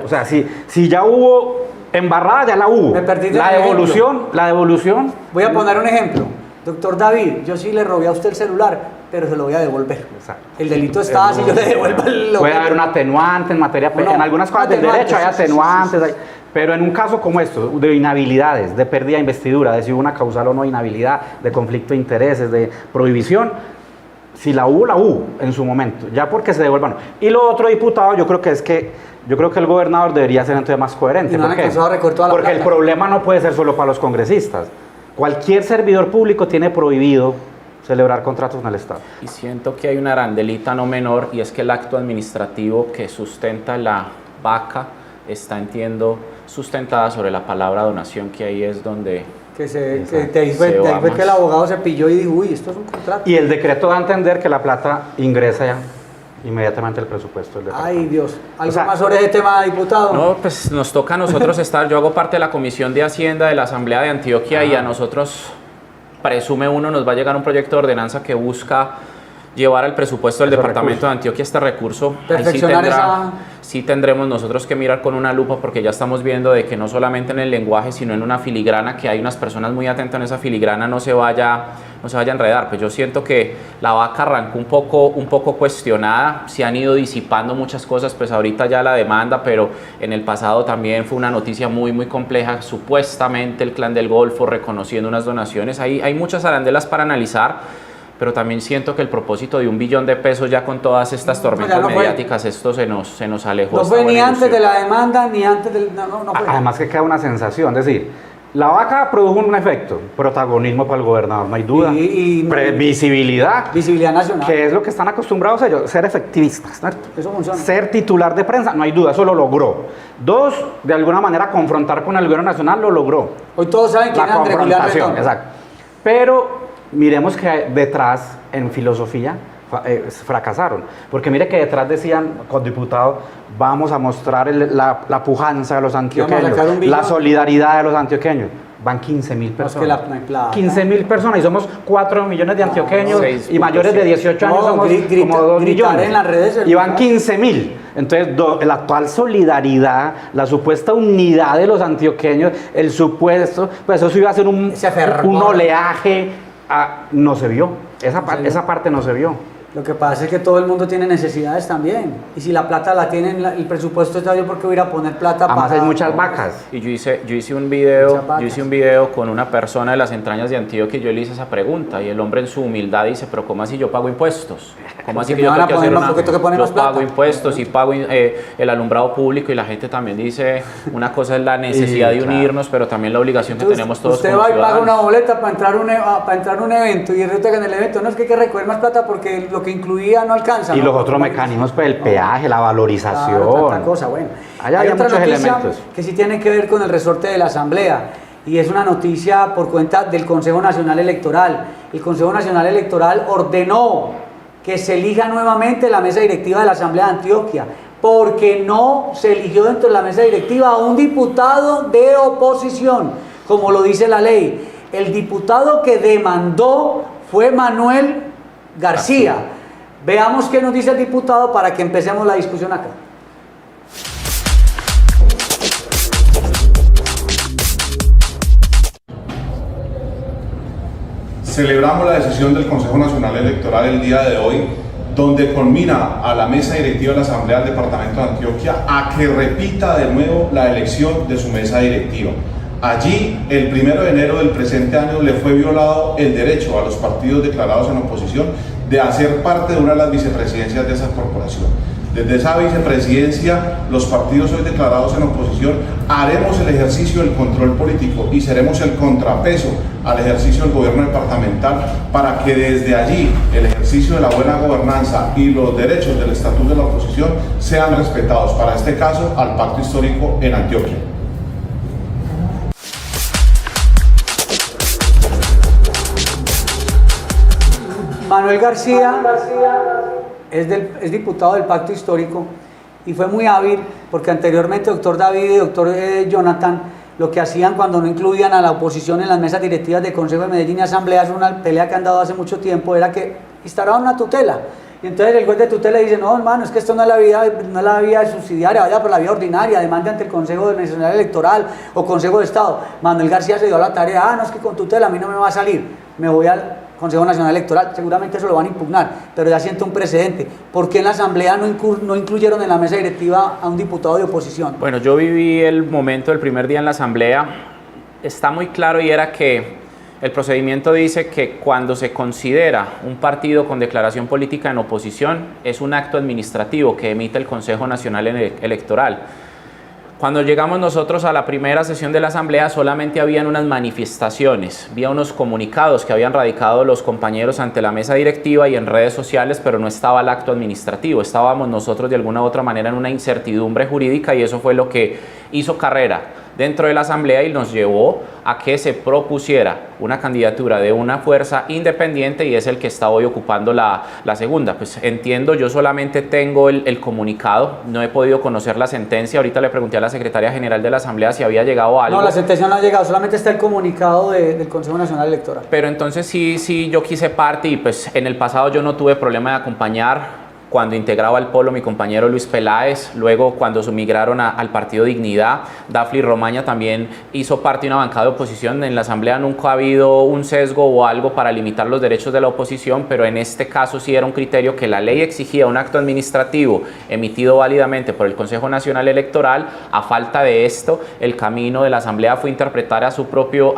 o sea, si ya hubo embarrada, ya la hubo. Me perdí la devolución. Voy a poner un ejemplo. Doctor David, yo sí le robé a usted el celular, pero se lo voy a devolver. Exacto. El delito está, si yo le devuelvo el... Puede haber un atenuante en materia penal. En algunas cosas del derecho hay atenuantes, sí. Pero en un caso como esto, de inhabilidades, de pérdida de investidura, de si hubo una causal o no inhabilidad, de conflicto de intereses, de prohibición, si la hubo en su momento, ya porque se devuelvan. Y lo otro, diputado, yo creo que el gobernador debería ser entonces más coherente. ¿Por qué? Porque el problema no puede ser solo para los congresistas. Cualquier servidor público tiene prohibido celebrar contratos en el Estado. Y siento que hay una arandelita no menor, y es que el acto administrativo que sustenta la vaca está, entiendo, sustentada sobre la palabra donación, que ahí es donde... Ahí fue que el abogado se pilló y dijo, uy, esto es un contrato. Y el decreto da a entender que la plata ingresa ya inmediatamente el presupuesto del departamento. Ay, Dios. ¿Algo más sobre ese tema, diputado? No, pues nos toca a nosotros estar. Yo hago parte de la Comisión de Hacienda de la Asamblea de Antioquia y a nosotros, presume uno, nos va a llegar un proyecto de ordenanza que busca llevar al presupuesto del departamento de Antioquia este recurso. Perfeccionar sí tendremos nosotros que mirar con una lupa, porque ya estamos viendo de que no solamente en el lenguaje, sino en una filigrana, que hay unas personas muy atentas en esa filigrana, no se vaya a enredar. Pues yo siento que la vaca arrancó un poco cuestionada, se han ido disipando muchas cosas, pues ahorita ya la demanda, pero en el pasado también fue una noticia muy compleja, supuestamente el Clan del Golfo reconociendo unas donaciones. Hay muchas arandelas para analizar, pero también siento que el propósito de $1 billón ya con todas estas tormentas mediáticas, esto se nos alejó. No fue ni antes de la demanda, ni antes del... No fue. Además que queda una sensación, es decir, la vaca produjo un efecto, protagonismo para el gobernador, no hay duda, visibilidad nacional, que es lo que están acostumbrados ellos, ser efectivistas, ¿no? Eso funciona. Ser titular de prensa, no hay duda, eso lo logró. 2, de alguna manera confrontar con el gobierno nacional, lo logró. Hoy todos saben quién es Andrés Julián Redondo. Exacto. Pero miremos que detrás, en filosofía, fracasaron. Porque mire que detrás decían, con diputado, vamos a mostrar la pujanza de los antioqueños, la solidaridad de los antioqueños. Van 15.000 personas. 15.000 personas y somos 4 millones de antioqueños y mayores de 18 años somos como 2 millones. En las redes y van 15.000. Entonces, la actual solidaridad, la supuesta unidad de los antioqueños, el supuesto, pues eso iba a ser un oleaje, no se vio. Esa parte no se vio. Lo que pasa es que todo el mundo tiene necesidades también. Y si la plata la tienen, el presupuesto está bien, porque voy a ir a poner plata Además para... hay muchas vacas. Y yo hice un video con una persona de las entrañas de Antioquia y yo le hice esa pregunta y el hombre en su humildad dice, pero ¿cómo así yo pago impuestos? ¿Cómo así que yo tengo que hacer yo pago impuestos y pago el alumbrado público? Y la gente también dice, una cosa es la necesidad de unirnos, pero también la obligación que tenemos todos como ciudadanos. Usted va y paga una boleta para entrar a un evento y resulta que en el evento no es que hay que recoger más plata porque lo que incluía no alcanza. Y ¿no? los otros mecanismos, pues el peaje, la valorización. Claro, otra cosa, bueno. Hay muchos elementos que sí tiene que ver con el resorte de la Asamblea. Y es una noticia por cuenta del Consejo Nacional Electoral. El Consejo Nacional Electoral ordenó que se elija nuevamente la mesa directiva de la Asamblea de Antioquia, porque no se eligió dentro de la mesa directiva a un diputado de oposición, como lo dice la ley. El diputado que demandó fue Manuel García. Veamos qué nos dice el diputado para que empecemos la discusión acá. Celebramos la decisión del Consejo Nacional Electoral el día de hoy, donde conmina a la mesa directiva de la Asamblea del Departamento de Antioquia a que repita de nuevo la elección de su mesa directiva. Allí, el 1 de enero del presente año, le fue violado el derecho a los partidos declarados en oposición de hacer parte de una de las vicepresidencias de esa corporación. Desde esa vicepresidencia, los partidos hoy declarados en oposición haremos el ejercicio del control político y seremos el contrapeso al ejercicio del gobierno departamental para que desde allí el ejercicio de la buena gobernanza y los derechos del estatuto de la oposición sean respetados, para este caso al pacto histórico en Antioquia. Manuel García es diputado del Pacto Histórico y fue muy hábil porque anteriormente doctor David y doctor Jonathan lo que hacían cuando no incluían a la oposición en las mesas directivas de Consejo de Medellín y Asamblea, es una pelea que han dado hace mucho tiempo, era que instauraban una tutela. Y entonces el juez de tutela dice, no hermano, es que esto no es la vía subsidiaria, vaya por la vía ordinaria, demande ante el Consejo Nacional Electoral o Consejo de Estado. Manuel García se dio a la tarea, no es que con tutela a mí no me va a salir, me voy al Consejo Nacional Electoral, seguramente eso lo van a impugnar, pero ya siente un precedente. ¿Por qué en la Asamblea no incluyeron en la mesa directiva a un diputado de oposición? Bueno, yo viví el momento del primer día en la Asamblea, está muy claro y era que el procedimiento dice que cuando se considera un partido con declaración política en oposición es un acto administrativo que emite el Consejo Nacional Electoral. Cuando llegamos nosotros a la primera sesión de la Asamblea solamente habían unas manifestaciones, había unos comunicados que habían radicado los compañeros ante la mesa directiva y en redes sociales, pero no estaba el acto administrativo, estábamos nosotros de alguna u otra manera en una incertidumbre jurídica y eso fue lo que hizo carrera dentro de la Asamblea y nos llevó a que se propusiera una candidatura de una fuerza independiente y es el que está hoy ocupando la segunda. Pues entiendo, yo solamente tengo el comunicado, no he podido conocer la sentencia, ahorita le pregunté a la secretaria general de la Asamblea si había llegado algo. No, la sentencia no ha llegado, solamente está el comunicado del Consejo Nacional Electoral. Pero entonces sí, yo quise parte y pues en el pasado yo no tuve problema de acompañar. Cuando integraba el Polo mi compañero Luis Peláez, luego cuando migraron al Partido Dignidad, Dafli Romaña también hizo parte de una bancada de oposición. En la Asamblea nunca ha habido un sesgo o algo para limitar los derechos de la oposición, pero en este caso sí era un criterio que la ley exigía un acto administrativo emitido válidamente por el Consejo Nacional Electoral. A falta de esto, el camino de la Asamblea fue interpretar a su propio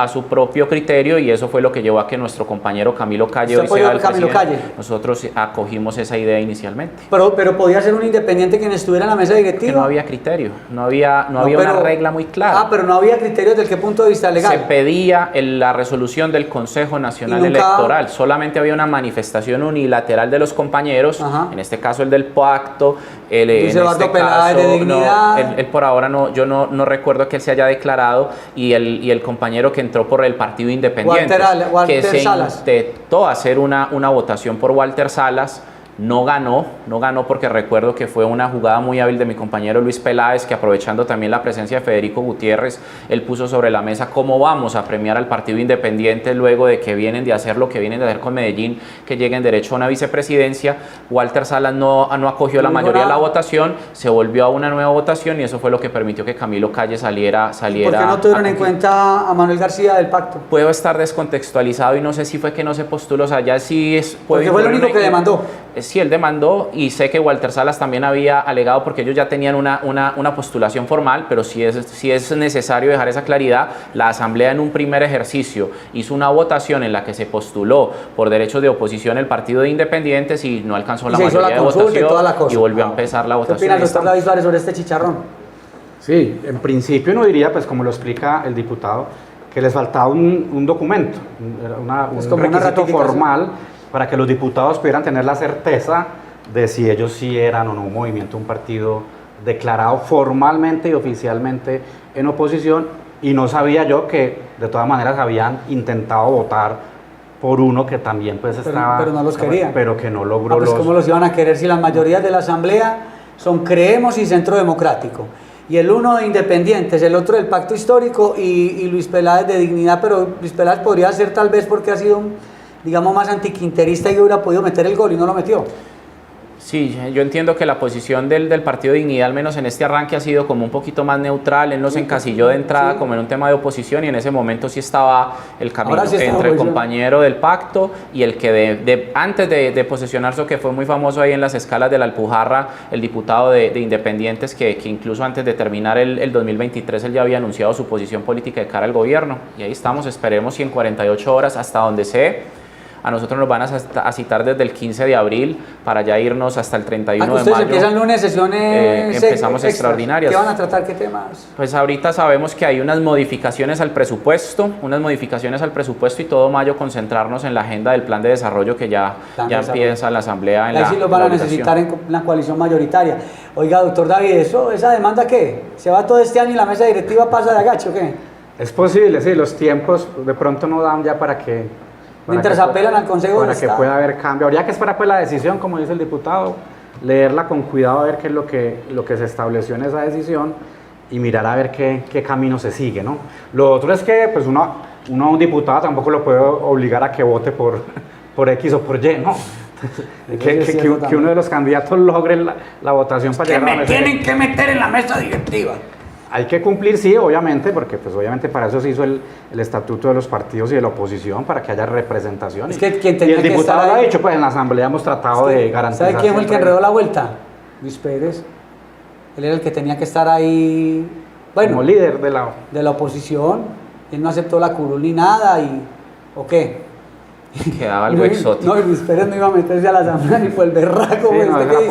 criterio y eso fue lo que llevó a que nuestro compañero Camilo Calle hoy sea el presidente. Nosotros acogimos esa idea inicialmente. Pero podía ser un independiente quien estuviera en la mesa directiva. Que no había criterio, no había una regla muy clara. Pero no había criterio desde qué punto de vista legal. Se pedía la resolución del Consejo Nacional Electoral, solamente había una manifestación unilateral de los compañeros, en este caso el del pacto, Luis Eduardo Peláez de Dignidad. Él por ahora yo no recuerdo que él se haya declarado y el compañero que entró por el Partido Independiente, Walter que se Salas. intentó hacer una votación por Walter Salas. No ganó porque recuerdo que fue una jugada muy hábil de mi compañero Luis Peláez, que aprovechando también la presencia de Federico Gutiérrez, él puso sobre la mesa cómo vamos a premiar al partido independiente luego de que vienen de hacer lo que vienen de hacer con Medellín, que lleguen derecho a una vicepresidencia. Walter Salas no acogió la mayoría de la votación, se volvió a una nueva votación y eso fue lo que permitió que Camilo Calle saliera. ¿Por qué no tuvieron en cuenta a Manuel García del pacto? Puedo estar descontextualizado y no sé si fue que no se postuló, o sea, ya sí es... Porque fue el único que demandó. Sí, él demandó y sé que Walter Salas también había alegado porque ellos ya tenían una postulación formal, pero si es necesario dejar esa claridad, la Asamblea en un primer ejercicio hizo una votación en la que se postuló por derechos de oposición el partido de Independientes y no alcanzó la mayoría de votación y volvió a empezar la votación. ¿Qué opina el doctor David Suárez sobre este chicharrón? Sí, en principio uno diría, pues como lo explica el diputado, que les faltaba un documento, un requisito formal para que los diputados pudieran tener la certeza de si ellos sí eran o no un movimiento, un partido declarado formalmente y oficialmente en oposición, y no sabía yo que de todas maneras habían intentado votar por uno que también pues estaba... Pero no los querían. Pero que no logró pues ¿cómo los iban a querer si las mayorías de la Asamblea son Creemos y Centro Democrático? Y el uno de Independientes, el otro del Pacto Histórico y Luis Peláez de Dignidad, pero Luis Peláez podría ser tal vez porque ha sido digamos más antiquinterista y hubiera podido meter el gol y no lo metió. Sí, yo entiendo que la posición del Partido Dignidad, al menos en este arranque, ha sido como un poquito más neutral. Él nos encasilló de entrada como en un tema de oposición y en ese momento sí estaba el camino entre el compañero del pacto y el que antes de posesionarse, que fue muy famoso ahí en las escalas de la Alpujarra, el diputado de Independientes, que incluso antes de terminar el 2023 él ya había anunciado su posición política de cara al gobierno. Y ahí estamos, esperemos si en 48 horas, hasta donde sé. A nosotros nos van a citar desde el 15 de abril para ya irnos hasta el 31 de mayo. ¿Ustedes empiezan lunes sesiones empezamos extraordinarias. ¿Qué van a tratar? ¿Qué temas? Pues ahorita sabemos que hay unas modificaciones al presupuesto y todo mayo concentrarnos en la agenda del plan de desarrollo que ya empieza la Asamblea. Ahí sí los van a necesitar en la coalición mayoritaria. Oiga, doctor David, ¿esa demanda qué? ¿Se va todo este año y la mesa directiva pasa de agache o qué? Es posible, sí, los tiempos de pronto no dan ya para que... Mientras apelan al Consejo de Estado. Para que pueda haber cambio. Habría que esperar pues la decisión, como dice el diputado, leerla con cuidado, a ver qué es lo que se estableció en esa decisión y mirar a ver qué camino se sigue, ¿no? Lo otro es que pues un diputado tampoco lo puede obligar a que vote por X o por Y, ¿no? que uno de los candidatos logre la votación para llegar a la mesa. Tienen que meter en la mesa directiva. Hay que cumplir, sí, obviamente, porque pues obviamente para eso se hizo el estatuto de los partidos y de la oposición, para que haya representación. Es que quien y tenía el diputado lo ha dicho, pues en la Asamblea hemos tratado de garantizar. ¿Sabe quién fue el que enredó la vuelta? Luis Pérez. Él era el que tenía que estar ahí, bueno, como líder de la oposición. Él no aceptó la curul ni nada, ¿o qué? Quedaba algo exótico. No, Luis Pérez no iba a meterse a la Asamblea ni fue el berraco.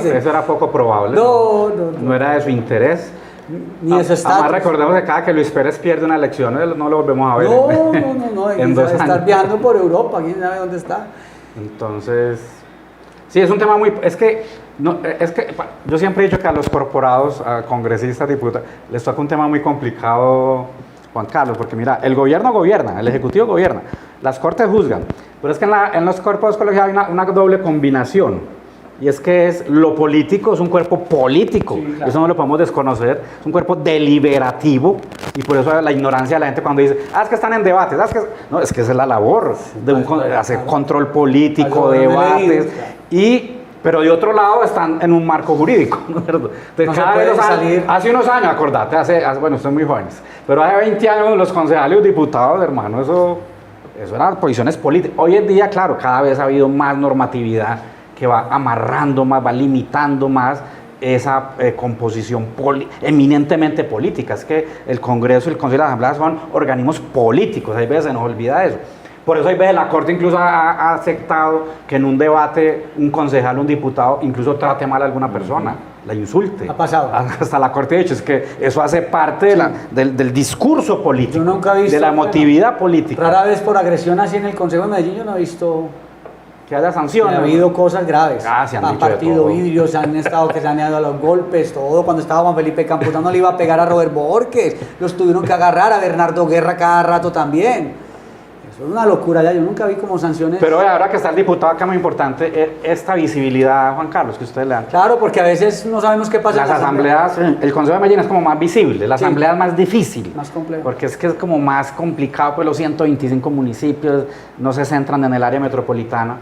Sí, eso era poco probable. No era de su interés. Ni eso está. Además recordemos que cada que Luis Pérez pierde una elección no lo volvemos a ver. No. En 2 años. Estar viajando por Europa, quién sabe dónde está. Entonces, sí, es un tema muy... Es que yo siempre he dicho que a los corporados, a congresistas, diputados, les toca un tema muy complicado, Juan Carlos, porque mira, el gobierno gobierna, el ejecutivo gobierna, las cortes juzgan, pero es que en los cuerpos colegiados hay una doble combinación. Y es que lo político es un cuerpo político, sí, claro. Eso no lo podemos desconocer, es un cuerpo deliberativo y por eso la ignorancia de la gente cuando dice, es que están en debates, no, es que esa es la labor de hacer control político, debates, pero de otro lado están en un marco jurídico, ¿no es cierto? Entonces, hace unos años, acordate, bueno, ustedes muy jóvenes, pero hace 20 años los concejales y diputados, hermano, eso eran posiciones políticas. Hoy en día, claro, cada vez ha habido más normatividad que va amarrando más, va limitando más esa composición eminentemente política. Es que el Congreso y el Consejo de la Asamblea son organismos políticos, hay veces se nos olvida eso. Por eso hay veces la Corte incluso ha aceptado que en un debate un concejal, un diputado, incluso trate mal a alguna persona, la insulte. Ha pasado. Hasta la Corte ha dicho, es que eso hace parte del discurso político, yo nunca he visto, de la emotividad política. Rara vez por agresión así en el Consejo de Medellín yo no he visto... que haya sanciones. Ha habido cosas graves. Se han partido vidrios, se han ido a los golpes, todo. Cuando estaba Juan Felipe Campos no le iba a pegar a Robert Borges, los tuvieron que agarrar, a Bernardo Guerra cada rato también. Eso es una locura, ya yo nunca vi como sanciones. Pero ahora que está el diputado acá, muy importante, esta visibilidad, Juan Carlos, que ustedes le dan. Claro, porque a veces no sabemos qué pasa. Las asambleas, el Consejo de Medellín es como más visible, la asamblea es más difícil. Más complejo. Porque es que es como más complicado, pues los 125 municipios no se centran en el área metropolitana.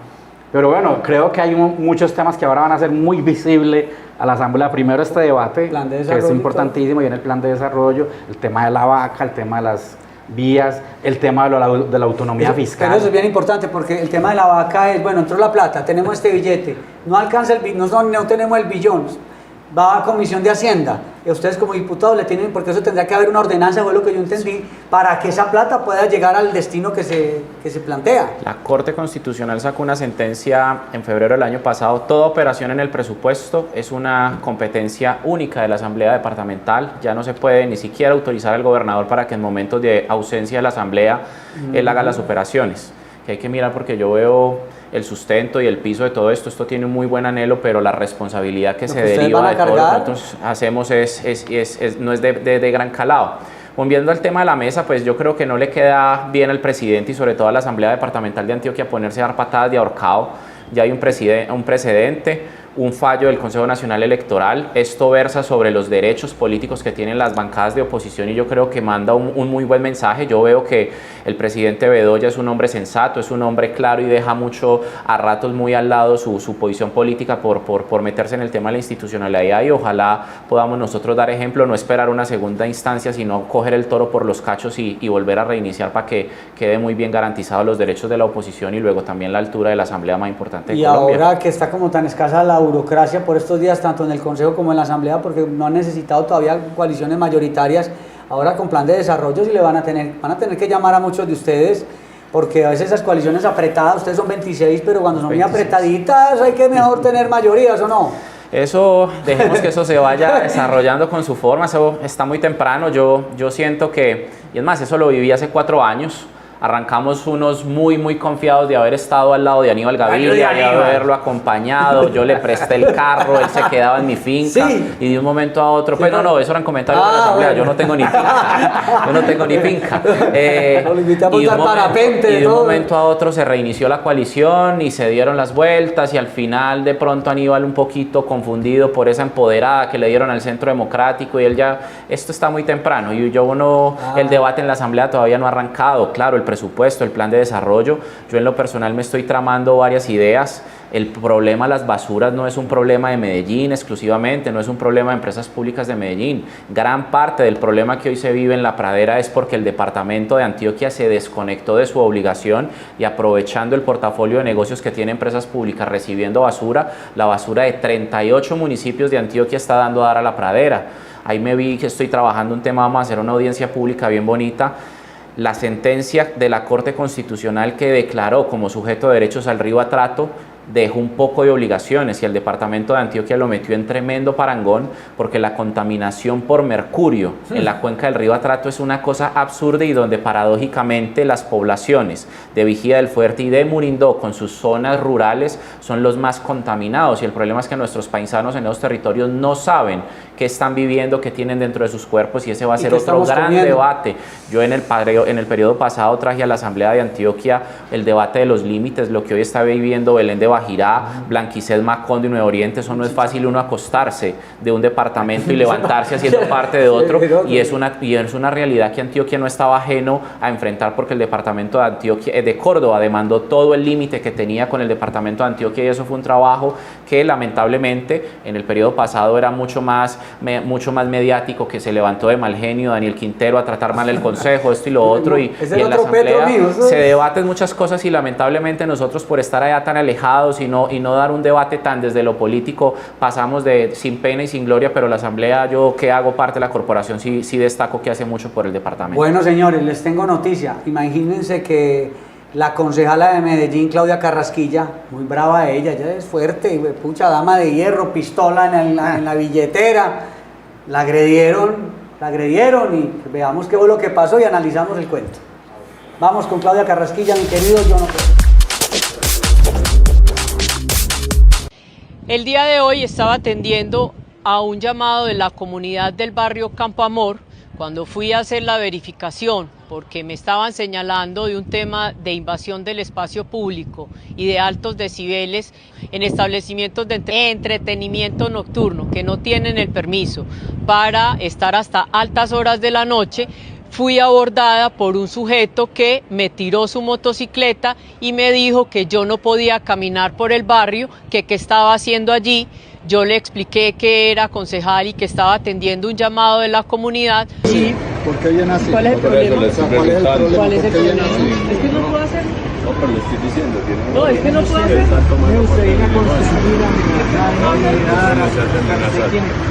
Pero bueno, creo que hay muchos temas que ahora van a ser muy visibles a la asamblea. Primero este debate, que es importantísimo, y en el plan de desarrollo, el tema de la vaca, el tema de las vías, el tema de la autonomía fiscal. Pero eso es bien importante porque el tema de la vaca es, bueno, entró la plata, tenemos este billete, no alcanza no tenemos el billón, va a Comisión de Hacienda, y ustedes como diputados le tienen, porque eso tendría que haber una ordenanza, fue lo que yo entendí, para que esa plata pueda llegar al destino que se plantea. La Corte Constitucional sacó una sentencia en febrero del año pasado: toda operación en el presupuesto es una competencia única de la Asamblea Departamental, ya no se puede ni siquiera autorizar al gobernador para que en momentos de ausencia de la Asamblea él haga las operaciones. Que hay que mirar, porque yo veo el sustento y el piso de todo esto tiene un muy buen anhelo, pero la responsabilidad que se deriva de todo lo que nosotros hacemos no es de gran calado. Volviendo al tema de la mesa, pues yo creo que no le queda bien al presidente y sobre todo a la Asamblea Departamental de Antioquia ponerse a dar patadas de ahorcado. Ya hay un precedente, un fallo del Consejo Nacional Electoral. Esto versa sobre los derechos políticos que tienen las bancadas de oposición y yo creo que manda un muy buen mensaje. Yo veo que el presidente Bedoya es un hombre sensato, es un hombre claro y deja mucho, a ratos muy al lado, su posición política por meterse en el tema de la institucionalidad, y ojalá podamos nosotros dar ejemplo, no esperar una segunda instancia, sino coger el toro por los cachos y volver a reiniciar para que quede muy bien garantizados los derechos de la oposición y luego también la altura de la asamblea más importante de Colombia. Y ahora que está como tan escasa la burocracia por estos días, tanto en el Consejo como en la Asamblea, porque no han necesitado todavía coaliciones mayoritarias, ahora con plan de desarrollo sí le van a tener que llamar a muchos de ustedes, porque a veces esas coaliciones apretadas, ustedes son 26, pero cuando son 26. Muy apretaditas hay que mejor tener mayorías, ¿o no? Eso, dejemos que eso se vaya desarrollando con su forma, eso está muy temprano. Yo siento que, y es más, eso lo viví hace 4 años. Arrancamos unos muy confiados de haber estado al lado de Aníbal Gaviria, de haberlo acompañado. Yo le presté el carro, él se quedaba en mi finca, y de un momento a otro, pues no, eso eran comentarios de la asamblea, bueno. Yo no tengo ni finca, y de un momento a otro se reinició la coalición y se dieron las vueltas, y al final de pronto Aníbal, un poquito confundido por esa empoderada que le dieron al Centro Democrático, y él ya, esto está muy temprano, y el debate en la asamblea todavía no ha arrancado. Claro, el presupuesto, el plan de desarrollo, yo en lo personal me estoy tramando varias ideas. El problema de las basuras no es un problema de Medellín exclusivamente, no es un problema de empresas públicas de Medellín. Gran parte del problema que hoy se vive en La Pradera es porque el departamento de Antioquia se desconectó de su obligación y, aprovechando el portafolio de negocios que tiene empresas públicas recibiendo basura, la basura de 38 municipios de Antioquia está dando a dar a La Pradera. Ahí me vi que estoy trabajando un tema, vamos a hacer una audiencia pública bien bonita. La sentencia de la Corte Constitucional que declaró como sujeto de derechos al río Atrato dejó un poco de obligaciones, y el departamento de Antioquia lo metió en tremendo parangón, porque la contaminación por mercurio en la cuenca del río Atrato es una cosa absurda, y donde paradójicamente las poblaciones de Vigía del Fuerte y de Murindó, con sus zonas rurales, son los más contaminados, y el problema es que nuestros paisanos en esos territorios no saben qué están viviendo, qué tienen dentro de sus cuerpos, y ese va a ser otro gran debate. Yo en el periodo pasado traje a la Asamblea de Antioquia el debate de los límites, lo que hoy está viviendo Belén de Bajirá, Blanquiced, Macondo y Nuevo Oriente. Eso no es fácil, uno acostarse de un departamento y levantarse haciendo parte de otro, y es una realidad que Antioquia no estaba ajeno a enfrentar, porque el departamento de Antioquia, de Córdoba, demandó todo el límite que tenía con el departamento de Antioquia, y eso fue un trabajo que lamentablemente en el periodo pasado era mucho más mediático, que se levantó de mal genio Daniel Quintero a tratar mal el consejo, esto y lo otro, y en la asamblea se debaten muchas cosas, y lamentablemente nosotros, por estar allá tan alejados y no dar un debate tan desde lo político, pasamos de sin pena y sin gloria. Pero la asamblea, yo que hago parte de la corporación, sí destaco que hace mucho por el departamento. Bueno, señores, les tengo noticia. Imagínense que la concejala de Medellín, Claudia Carrasquilla, muy brava ella es fuerte, pucha, dama de hierro, pistola en la billetera, la agredieron, y veamos qué fue lo que pasó y analizamos el cuento. Vamos con Claudia Carrasquilla, mi querido Jonathan. El día de hoy estaba atendiendo a un llamado de la comunidad del barrio Campo Amor, Cuando fui a hacer la verificación, porque me estaban señalando de un tema de invasión del espacio público y de altos decibeles en establecimientos de entretenimiento nocturno que no tienen el permiso para estar hasta altas horas de la noche, fui abordada por un sujeto que me tiró su motocicleta y me dijo que yo no podía caminar por el barrio, que qué estaba haciendo allí. Yo le expliqué que era concejal y que estaba atendiendo un llamado de la comunidad. Sí. ¿Por qué viene así? ¿Cuál es el problema? ¿Cuál es el problema? Es que no puedo hacer. No, pero le estoy diciendo. No, es que no puedo hacer. Usted viene a construir,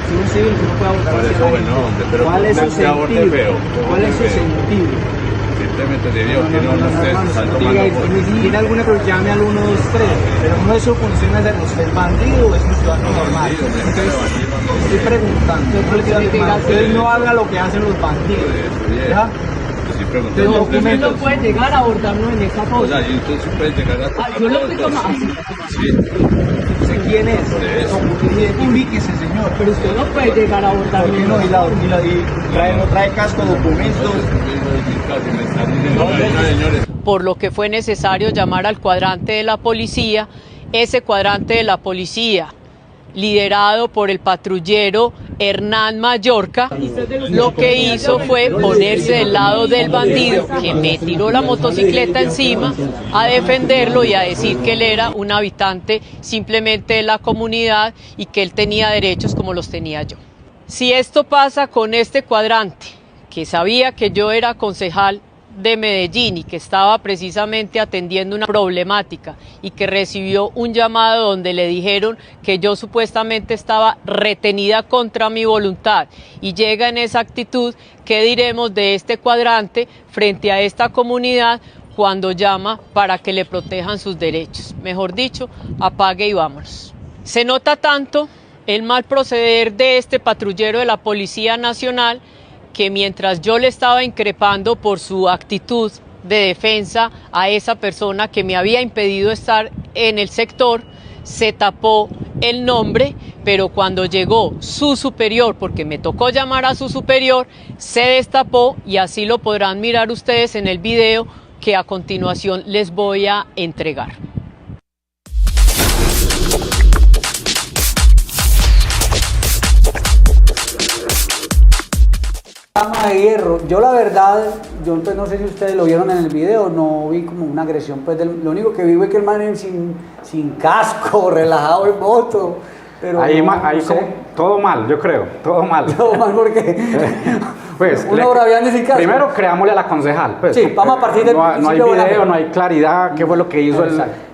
si un civil no puede abordar a la ¿cuál es su sentido? ¿Cuál es su sentido? Simplemente debió que no esté saltando. ¿Tiene alguna que llame al 123? Pero no es su función hacer usted es bandido o es un ciudadano normal. Entonces, estoy preguntando, usted no haga lo que hacen los bandidos. ¿Ya? Pero usted no puede llegar a abordarnos en esa cosa. O sea, usted puede llegar a... yo lo estoy tomando. Sí. ¿Usted quién es? Ubíquese, señor. Pero usted no puede llegar a abordarnos. ¿Por qué no? Y no trae casco, documentos. Por lo que fue necesario llamar al cuadrante de la policía. Ese cuadrante de la policía, liderado por el patrullero Hernán Mallorca, lo que hizo fue ponerse del lado del bandido que me tiró la motocicleta encima, a defenderlo y a decir que él era un habitante simplemente de la comunidad y que él tenía derechos como los tenía yo. Si esto pasa con este cuadrante, que sabía que yo era concejal de Medellín y que estaba precisamente atendiendo una problemática y que recibió un llamado donde le dijeron que yo supuestamente estaba retenida contra mi voluntad y llega en esa actitud, ¿qué diremos de este cuadrante frente a esta comunidad cuando llama para que le protejan sus derechos? Mejor dicho, apague y vámonos. Se nota tanto el mal proceder de este patrullero de la Policía Nacional que mientras yo le estaba increpando por su actitud de defensa a esa persona que me había impedido estar en el sector, se tapó el nombre, pero cuando llegó su superior, porque me tocó llamar a su superior, se destapó y así lo podrán mirar ustedes en el video que a continuación les voy a entregar. Cama de hierro. Yo la verdad, yo pues no sé si ustedes lo vieron en el video, no vi como una agresión, pues lo único que vi fue que el man sin casco, relajado en moto. Pero ahí no, ahí no sé. todo mal, yo creo, todo mal. Todo mal porque pues, uno braviando sin casco. primero creámosle a la concejal. Pues, sí, vamos a partir del no hay video, no hay claridad, qué fue lo que hizo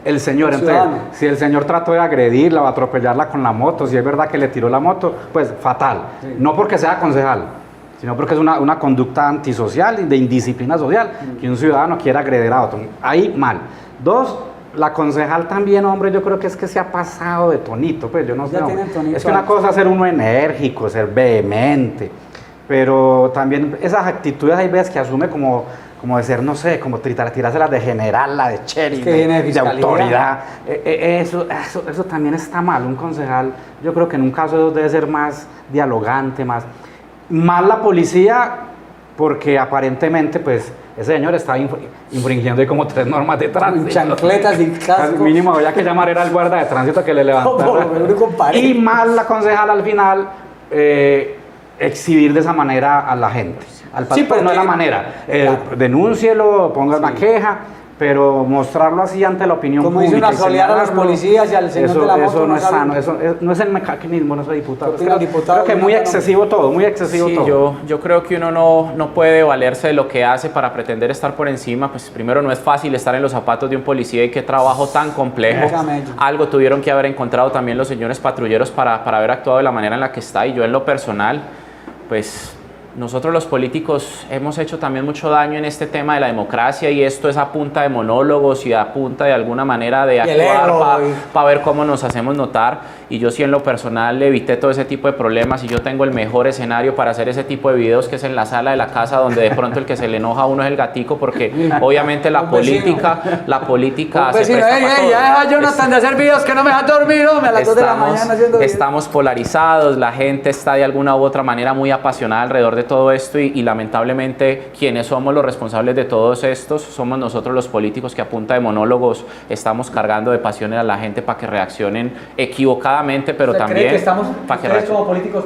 el señor. Entonces, si el señor trató de agredirla o atropellarla con la moto, si es verdad que le tiró la moto, pues fatal. Sí. No porque sea concejal, sino porque es una conducta antisocial y de indisciplina social, que un ciudadano quiera agredir a otro. Ahí mal. Dos, la concejal también, hombre, yo creo que es que se ha pasado de tonito, pues yo no sé. Es que una cosa es ser uno enérgico, ser vehemente, pero también esas actitudes hay veces que asume como de ser, no sé, como tirárselas de general, la de sheriff, de autoridad. Eso también está mal. Un concejal, yo creo que en un caso de esos debe ser más dialogante, más la policía, porque aparentemente, pues, ese señor estaba infringiendo ahí como 3 normas de tránsito. Chancletas y casco. Mínimo había que llamar era al guarda de tránsito que le levantara. Y mal la concejal al final exhibir de esa manera a la gente. Sí, pero no es la manera. Denúncielo, ponga una queja, pero mostrarlo así ante la opinión como pública. Como dice una solear a los policías y al señor de la moto. Eso no es sano, eso no es el mecanismo, no es el diputado. Creo que es muy excesivo todo, muy excesivo todo. Yo creo que uno no puede valerse de lo que hace para pretender estar por encima. Pues primero no es fácil estar en los zapatos de un policía y qué trabajo tan complejo. Algo tuvieron que haber encontrado también los señores patrulleros para haber actuado de la manera en la que está. Y yo en lo personal, pues nosotros los políticos hemos hecho también mucho daño en este tema de la democracia y esto es a punta de monólogos y a punta de alguna manera de actuar para ver cómo nos hacemos notar. Y yo sí en lo personal evité todo ese tipo de problemas y yo tengo el mejor escenario para hacer ese tipo de videos, que es en la sala de la casa, donde de pronto el que se le enoja a uno es el gatico, porque obviamente la política se presta para todo. Ya deja Jonathan de hacer videos que no me dejan dormir, a las 2 de la mañana haciendo videos. Estamos polarizados, la gente está de alguna u otra manera muy apasionada alrededor de todo esto y lamentablemente quienes somos los responsables de todos estos somos nosotros los políticos que a punta de monólogos estamos cargando de pasiones a la gente para que reaccionen equivocadamente, pero ¿Usted también cree que para que ustedes como políticos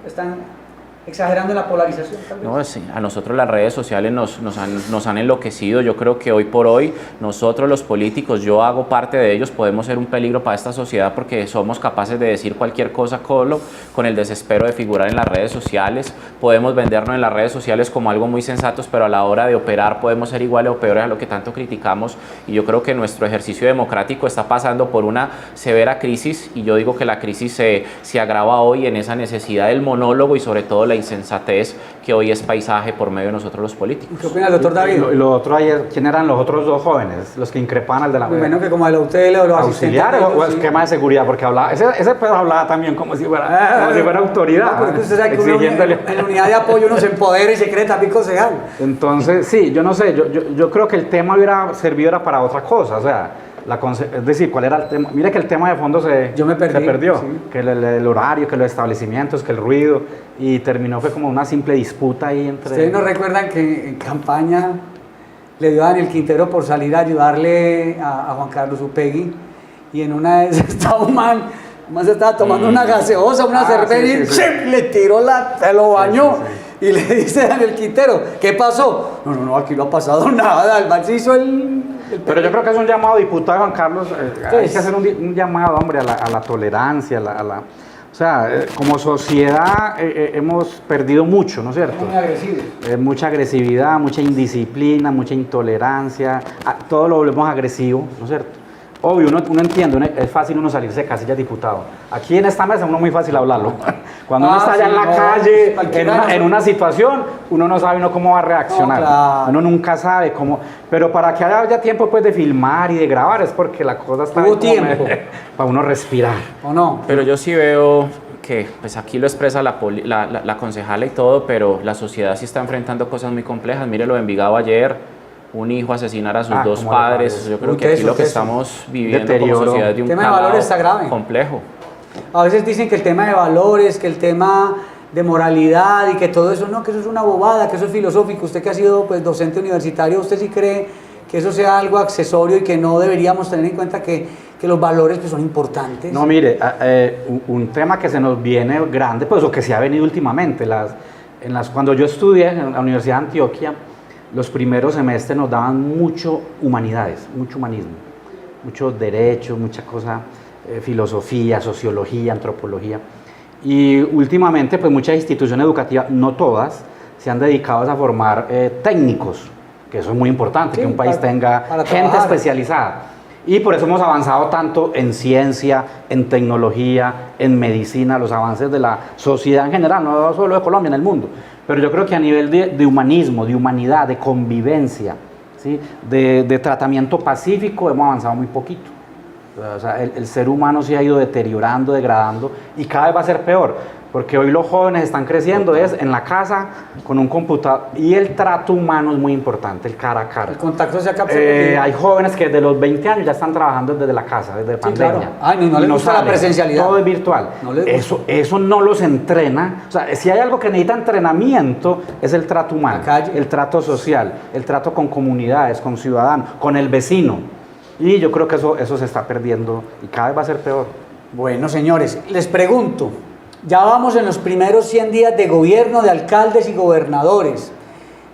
están exagerando la polarización? Tal vez? No, sí, a nosotros las redes sociales nos han enloquecido. Yo creo que hoy por hoy nosotros los políticos, yo hago parte de ellos, podemos ser un peligro para esta sociedad porque somos capaces de decir cualquier cosa con el desespero de figurar en las redes sociales. Podemos vendernos en las redes sociales como algo muy sensatos, pero a la hora de operar podemos ser iguales o peores a lo que tanto criticamos. Y yo creo que nuestro ejercicio democrático está pasando por una severa crisis, y yo digo que la crisis se agrava hoy en esa necesidad del monólogo y sobre todo la insensatez que hoy es paisaje por medio de nosotros los políticos. ¿Qué opina el doctor David? Y lo otro ayer, ¿quién eran los otros dos jóvenes? Los que increpaban al de la... Menos que como el UTL o los auxiliares o el esquema de seguridad, porque hablaba, ese pedo hablaba también como si fuera autoridad. No, porque usted sabe que en la unidad de apoyo uno se empodera y se cree también concejal. Entonces, sí, yo no sé, yo creo que el tema hubiera servido era para otra cosa, o sea, es decir, ¿cuál era el tema? Mire que el tema de fondo se perdió, sí. Que el horario, que los establecimientos, que el ruido, y terminó fue como una simple disputa ahí entre... ¿Ustedes no recuerdan que en campaña le dio a Daniel Quintero por salir a ayudarle a Juan Carlos Upegui, y en una de esas estaba un man se estaba tomando una gaseosa, una cerveza, y le tiró se lo bañó, y le dice a Daniel Quintero, ¿qué pasó? No, aquí no ha pasado nada, el man se hizo Pero yo creo que es un llamado, diputado Juan Carlos, hay que hacer un llamado, hombre, a la tolerancia, o sea, como sociedad hemos perdido mucho, ¿no es cierto? Muy agresivos. Mucha agresividad, mucha indisciplina, mucha intolerancia, todo lo volvemos agresivo, ¿no es cierto? Obvio, uno entiende, es fácil uno salirse de casilla diputado. Aquí en esta mesa uno es muy fácil hablarlo. Cuando uno está allá en la calle, en una situación, uno no sabe cómo va a reaccionar. Claro. Uno nunca sabe cómo. Pero para que haya tiempo pues, de filmar y de grabar es porque la cosa está Hubo tiempo para uno respirar. ¿O no? Pero yo sí veo que pues aquí lo expresa la concejala y todo, pero la sociedad sí está enfrentando cosas muy complejas. Mire lo de Envigado ayer. Un hijo asesinar a sus dos padres. Yo creo que aquí lo que estamos viviendo como sociedad es de un tema de valores está grave. Complejo. A veces dicen que el tema de valores, que el tema de moralidad y que todo eso, no, que eso es una bobada, que eso es filosófico. Usted que ha sido pues, docente universitario, ¿usted sí cree que eso sea algo accesorio y que no deberíamos tener en cuenta que los valores pues, son importantes? No, mire, un tema que se nos viene grande, pues o que se ha venido últimamente, cuando yo estudié en la Universidad de Antioquia, los primeros semestres nos daban mucho humanidades, mucho humanismo, muchos derechos, mucha cosa, filosofía, sociología, antropología. Y últimamente, pues muchas instituciones educativas, no todas, se han dedicado a formar técnicos, que eso es muy importante, sí, que un país tenga gente especializada. Y por eso hemos avanzado tanto en ciencia, en tecnología, en medicina, los avances de la sociedad en general, no solo de Colombia, en el mundo. Pero yo creo que a nivel de humanismo, de humanidad, de convivencia, ¿sí? de tratamiento pacífico, hemos avanzado muy poquito. O sea, el ser humano se ha ido deteriorando, degradando, y cada vez va a ser peor. Porque hoy los jóvenes están creciendo en la casa con un computador, y el trato humano es muy importante, el cara a cara. El contacto se acaba. Hay jóvenes que desde los 20 años ya están trabajando desde la casa, desde pandemia. Claro. Ay, no les gusta la presencialidad. Todo es virtual. Eso no los entrena. O sea, si hay algo que necesita entrenamiento es el trato humano, el trato social, el trato con comunidades, con ciudadanos, con el vecino. Y yo creo que eso se está perdiendo y cada vez va a ser peor. Bueno, señores, les pregunto. Ya vamos en los primeros 100 días de gobierno de alcaldes y gobernadores.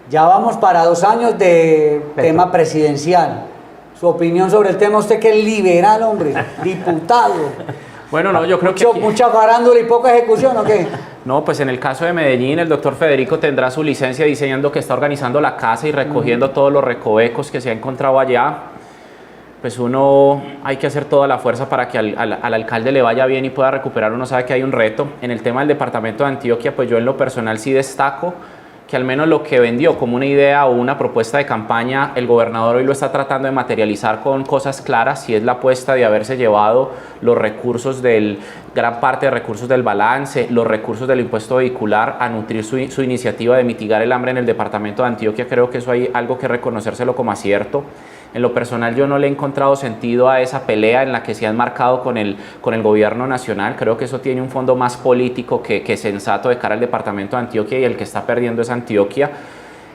Ya vamos para 2 años de tema presidencial. Su opinión sobre el tema, usted que es liberal, hombre, diputado. Bueno, no, yo creo que... ¿Mucha farándula y poca ejecución o qué? No, pues en el caso de Medellín, el doctor Federico tendrá su licencia diseñando que está organizando la casa y recogiendo todos los recovecos que se ha encontrado allá. Pues hay que hacer toda la fuerza para que al alcalde le vaya bien y pueda recuperar. Uno sabe que hay un reto. En el tema del departamento de Antioquia, pues yo en lo personal sí destaco que al menos lo que vendió como una idea o una propuesta de campaña, el gobernador hoy lo está tratando de materializar con cosas claras, y es la apuesta de haberse llevado los recursos gran parte de recursos del balance, los recursos del impuesto vehicular a nutrir su iniciativa de mitigar el hambre en el departamento de Antioquia. Creo que eso hay algo que reconocérselo como acierto. En lo personal yo no le he encontrado sentido a esa pelea en la que se han marcado con el gobierno nacional. Creo que eso tiene un fondo más político que sensato de cara al departamento de Antioquia, y el que está perdiendo es Antioquia,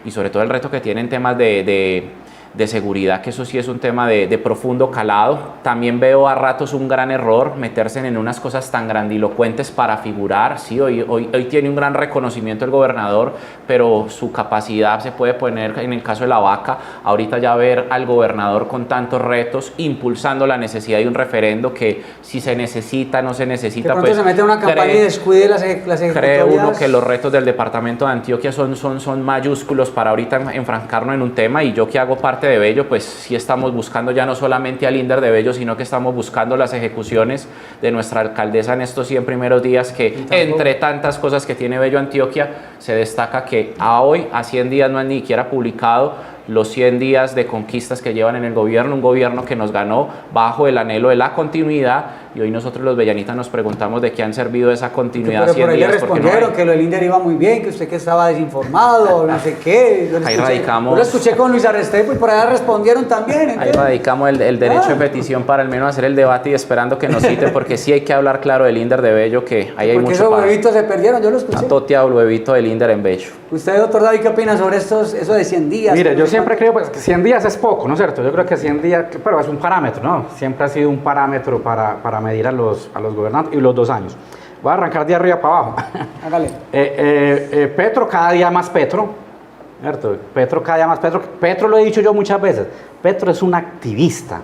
y sobre todo el reto que tiene en temas de seguridad, que eso sí es un tema de profundo calado. También veo a ratos un gran error meterse en unas cosas tan grandilocuentes para figurar. Sí, hoy tiene un gran reconocimiento el gobernador, pero su capacidad se puede poner en el caso de La Vaca. Ahorita ya ver al gobernador con tantos retos, impulsando la necesidad de un referendo que si se necesita, no se necesita. De pronto se mete en una campaña y descuide las ejecutorias. Cree uno que los retos del departamento de Antioquia son mayúsculos para ahorita enfrancarnos en un tema, y yo que hago parte de Bello, pues sí estamos buscando ya no solamente al Inder de Bello, sino que estamos buscando las ejecuciones de nuestra alcaldesa en estos 100 primeros días, que entre tantas cosas que tiene Bello Antioquia, se destaca que a 100 días no han ni siquiera publicado los 100 días de conquistas que llevan en el gobierno, un gobierno que nos ganó bajo el anhelo de la continuidad, y hoy nosotros los bellanitas nos preguntamos de qué han servido esa continuidad. Pero por ahí le 100 días, respondieron que lo del Inder iba muy bien, que usted que estaba desinformado, no sé qué. Ahí radicamos. Yo lo escuché con Luis Arrestrepo y por allá respondieron también. Ahí radicamos el derecho de petición para al menos hacer el debate, y esperando que nos cite, porque sí hay que hablar claro del Inder de Bello, que ahí hay mucho. Porque esos huevitos se perdieron, yo lo escuché. Está toteado el huevito del Inder en Bello. ¿Usted, doctor David, qué opina sobre eso de 100 días? Mire, yo siempre creo pues, que 100 días es poco, ¿no es cierto? Yo creo que 100 días, pero es un parámetro, ¿no? Siempre ha sido un parámetro para medir a los gobernantes, y los 2 años. Voy a arrancar de arriba para abajo. Hágale. Petro, cada día más Petro, ¿cierto? Petro, cada día más Petro. Petro, lo he dicho yo muchas veces, Petro es un activista,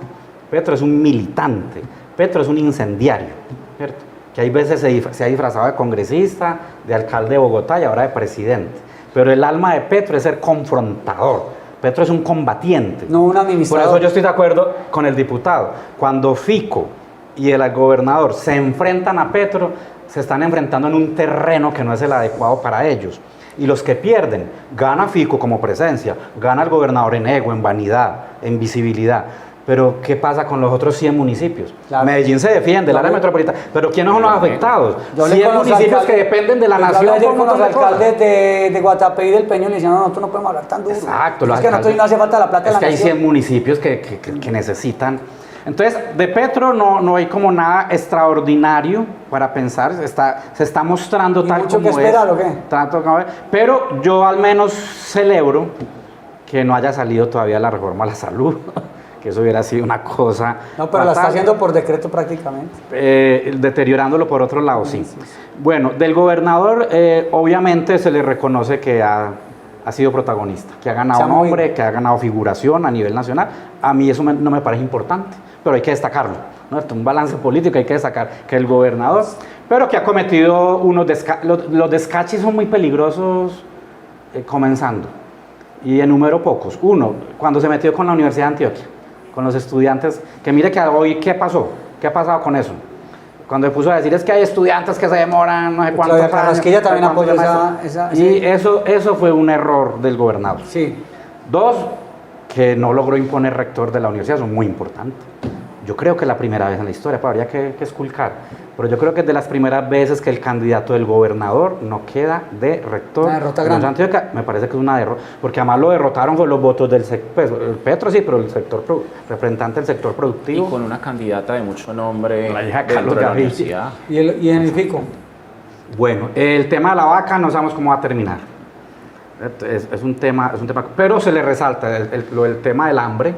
Petro es un militante, Petro es un incendiario, ¿cierto? Que hay veces se ha disfrazado de congresista, de alcalde de Bogotá y ahora de presidente. Pero el alma de Petro es ser confrontador. Petro es un combatiente. No un administrador. Por eso yo estoy de acuerdo con el diputado. Cuando Fico y el gobernador se enfrentan a Petro, se están enfrentando en un terreno que no es el adecuado para ellos. Y los que pierden, gana Fico como presencia, gana el gobernador en ego, en vanidad, en visibilidad. Pero, ¿qué pasa con los otros 100 municipios? Claro. Medellín se defiende, el área metropolitana, pero ¿quiénes son los afectados? 100 municipios que dependen de la nación. Yo con los alcaldes de Guatapé y del Peñol le decían, no, nosotros no podemos hablar tan duro. Exacto. Es que nosotros no hace falta la plata de la nación. Es que hay 100 municipios que necesitan. Entonces, de Petro no hay como nada extraordinario para pensar, se está mostrando tal mucho como que esperar, es. ¿o qué? Pero yo al menos celebro que no haya salido todavía la reforma a la salud. Que eso hubiera sido una cosa... No, pero la está haciendo por decreto prácticamente. Deteriorándolo por otro lado, sí. Bueno, del gobernador obviamente se le reconoce que ha sido protagonista, que ha ganado nombre, que ha ganado figuración a nivel nacional. A mí eso no me parece importante, pero hay que destacarlo, ¿no? Un balance político, hay que destacar que el gobernador, pero que ha cometido los descachis son muy peligrosos comenzando, y enumero pocos. Uno, cuando se metió con la Universidad de Antioquia, con los estudiantes, que mire que hoy, ¿qué pasó? ¿Qué ha pasado con eso? Cuando se puso a decir, es que hay estudiantes que se demoran no sé cuánto años. Carrasquilla también apoyó esa... Y eso fue un error del gobernador. Sí. 2, que no logró imponer rector de la universidad, son muy importantes. Yo creo que es la primera vez en la historia, pero habría que esculcar, pero yo creo que es de las primeras veces que el candidato del gobernador no queda de rector. Una derrota grande. Antioquia, me parece que es una derrota, porque además lo derrotaron con los votos del sector, pues, Petro sí, pero el sector representante del sector productivo. Y con una candidata de mucho nombre la hija dentro Carlos de la Gaviria. universidad. ¿Y en el Fico? Bueno, el tema de La Vaca no sabemos cómo va a terminar. Es un tema, pero se le resalta el tema del hambre,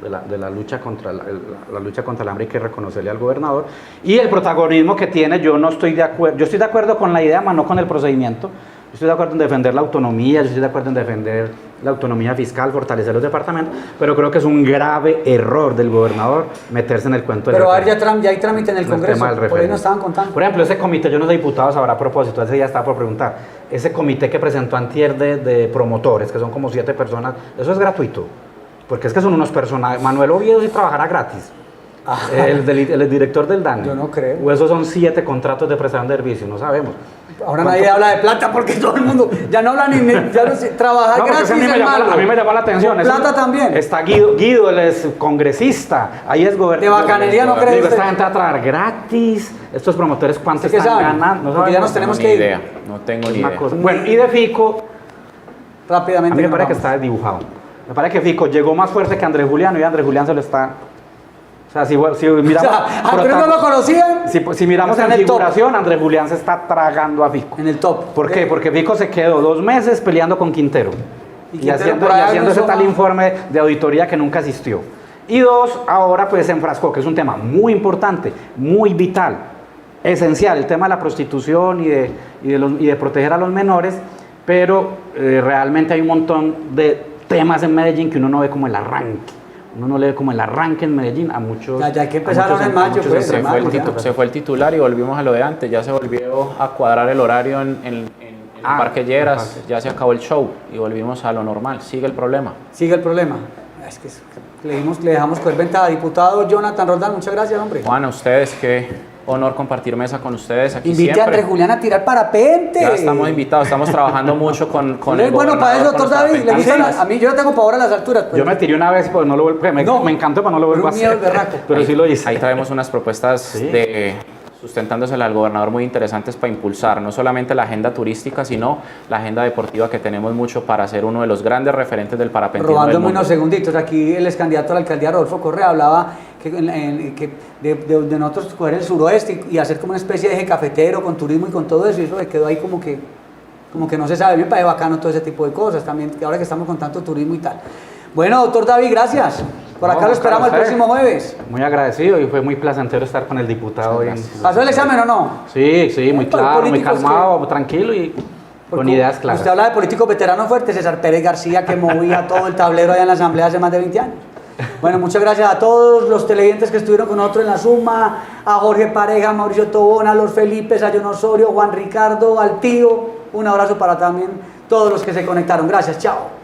de la lucha contra la lucha contra el hambre, hay que reconocerle al gobernador, y el protagonismo que tiene. Yo estoy de acuerdo con la idea, pero no con el procedimiento. Yo estoy de acuerdo en defender la autonomía, yo estoy de acuerdo en defender la autonomía fiscal, fortalecer los departamentos, pero creo que es un grave error del gobernador meterse en el cuento del referéndum. Pero ya hay trámite en el Congreso, por ahí nos estaban contando. Por ejemplo, ese comité, yo no sé, diputados, ahora a propósito, ese ya estaba por preguntar, ese comité que presentó antier de promotores, que son como 7 personas, ¿eso es gratuito? Porque es que son unos personajes. Manuel Oviedo sí trabajará gratis. El director del DANE. Yo no creo. O esos son 7 contratos de prestación de servicio, no sabemos. Ahora nadie habla de plata porque todo el mundo ya no habla ya no sé, trabajar gratis a mí me llamó la atención. Plata también. Está Guido, él es congresista, ahí es gobernador. De bacanería no creo. Esta gente va a trabajar gratis. Estos promotores, ¿cuánto están ganando? No, porque ya nos tenemos que ir. No tengo ni idea. Bueno, y de Fico, rápidamente. a mí me parece que está desdibujado. Me parece que Fico llegó más fuerte que Andrés Julián y Andrés Julián se lo está... O sea, si miramos... ¿Andrés no lo conocían? Si miramos Está en en el figuración, Andrés Julián se está tragando a Fico. En el top. ¿Por qué? Porque Fico se quedó 2 meses peleando con Quintero. Y Quintero haciendo por ahí ese hizo tal más. informe de auditoría que nunca asistió. Y 2, ahora pues se enfrascó, que es un tema muy importante, muy vital, esencial, el tema de la prostitución y de proteger a los menores, pero realmente hay un montón de temas en Medellín que uno no ve como el arranque. Uno no le ve como el arranque en Medellín a muchos... Ya hay que empezar ahora en mayo, pues. Se fue el titular y volvimos a lo de antes. Ya se volvió a cuadrar el horario en el Parque Lleras. Ya se acabó el show y volvimos a lo normal. Sigue el problema. Sigue el problema. Es que le dejamos coger ventaja. Diputado Jonathan Roldán, muchas gracias, hombre. Juan, a ustedes, qué honor compartir mesa con ustedes aquí. Invite siempre. a Andrés Julián a tirar parapente. Ya estamos invitados, estamos trabajando mucho con el bueno para eso, doctor David. Le gustan parapentistas. a mí yo no tengo pavor a las alturas. Pues. Yo me tiré una vez, pero no lo vuelvo, me encantó, pero no lo vuelvo a hacer. Pero sí lo hice. Ahí traemos unas propuestas sustentándoselas al gobernador muy interesantes para impulsar no solamente la agenda turística, sino la agenda deportiva, que tenemos mucho para ser uno de los grandes referentes del parapentismo del Robándome mundo. unos segunditos, aquí el ex candidato a la alcaldía Rodolfo Correa hablaba que de nosotros coger el suroeste y hacer como una especie de eje cafetero con turismo y con todo eso, y eso le quedó ahí como que no se sabe. Me parece bacano todo ese tipo de cosas también, que ahora que estamos con tanto turismo y tal. Bueno, doctor David, gracias. Por acá lo esperamos el próximo jueves. Muy agradecido y fue muy placentero estar con el diputado hoy. ¿Pasó el examen o no? Sí, muy claro, muy calmado, tranquilo y con ideas claras. Usted habla de políticos veteranos fuertes, César Pérez García, que movía todo el tablero allá en la asamblea hace más de 20 años. Bueno, muchas gracias a todos los televidentes que estuvieron con nosotros en la suma, a Jorge Pareja, a Mauricio Tobón, a los Felipes, a John Osorio, Juan Ricardo, al tío. Un abrazo para también todos los que se conectaron. Gracias, chao.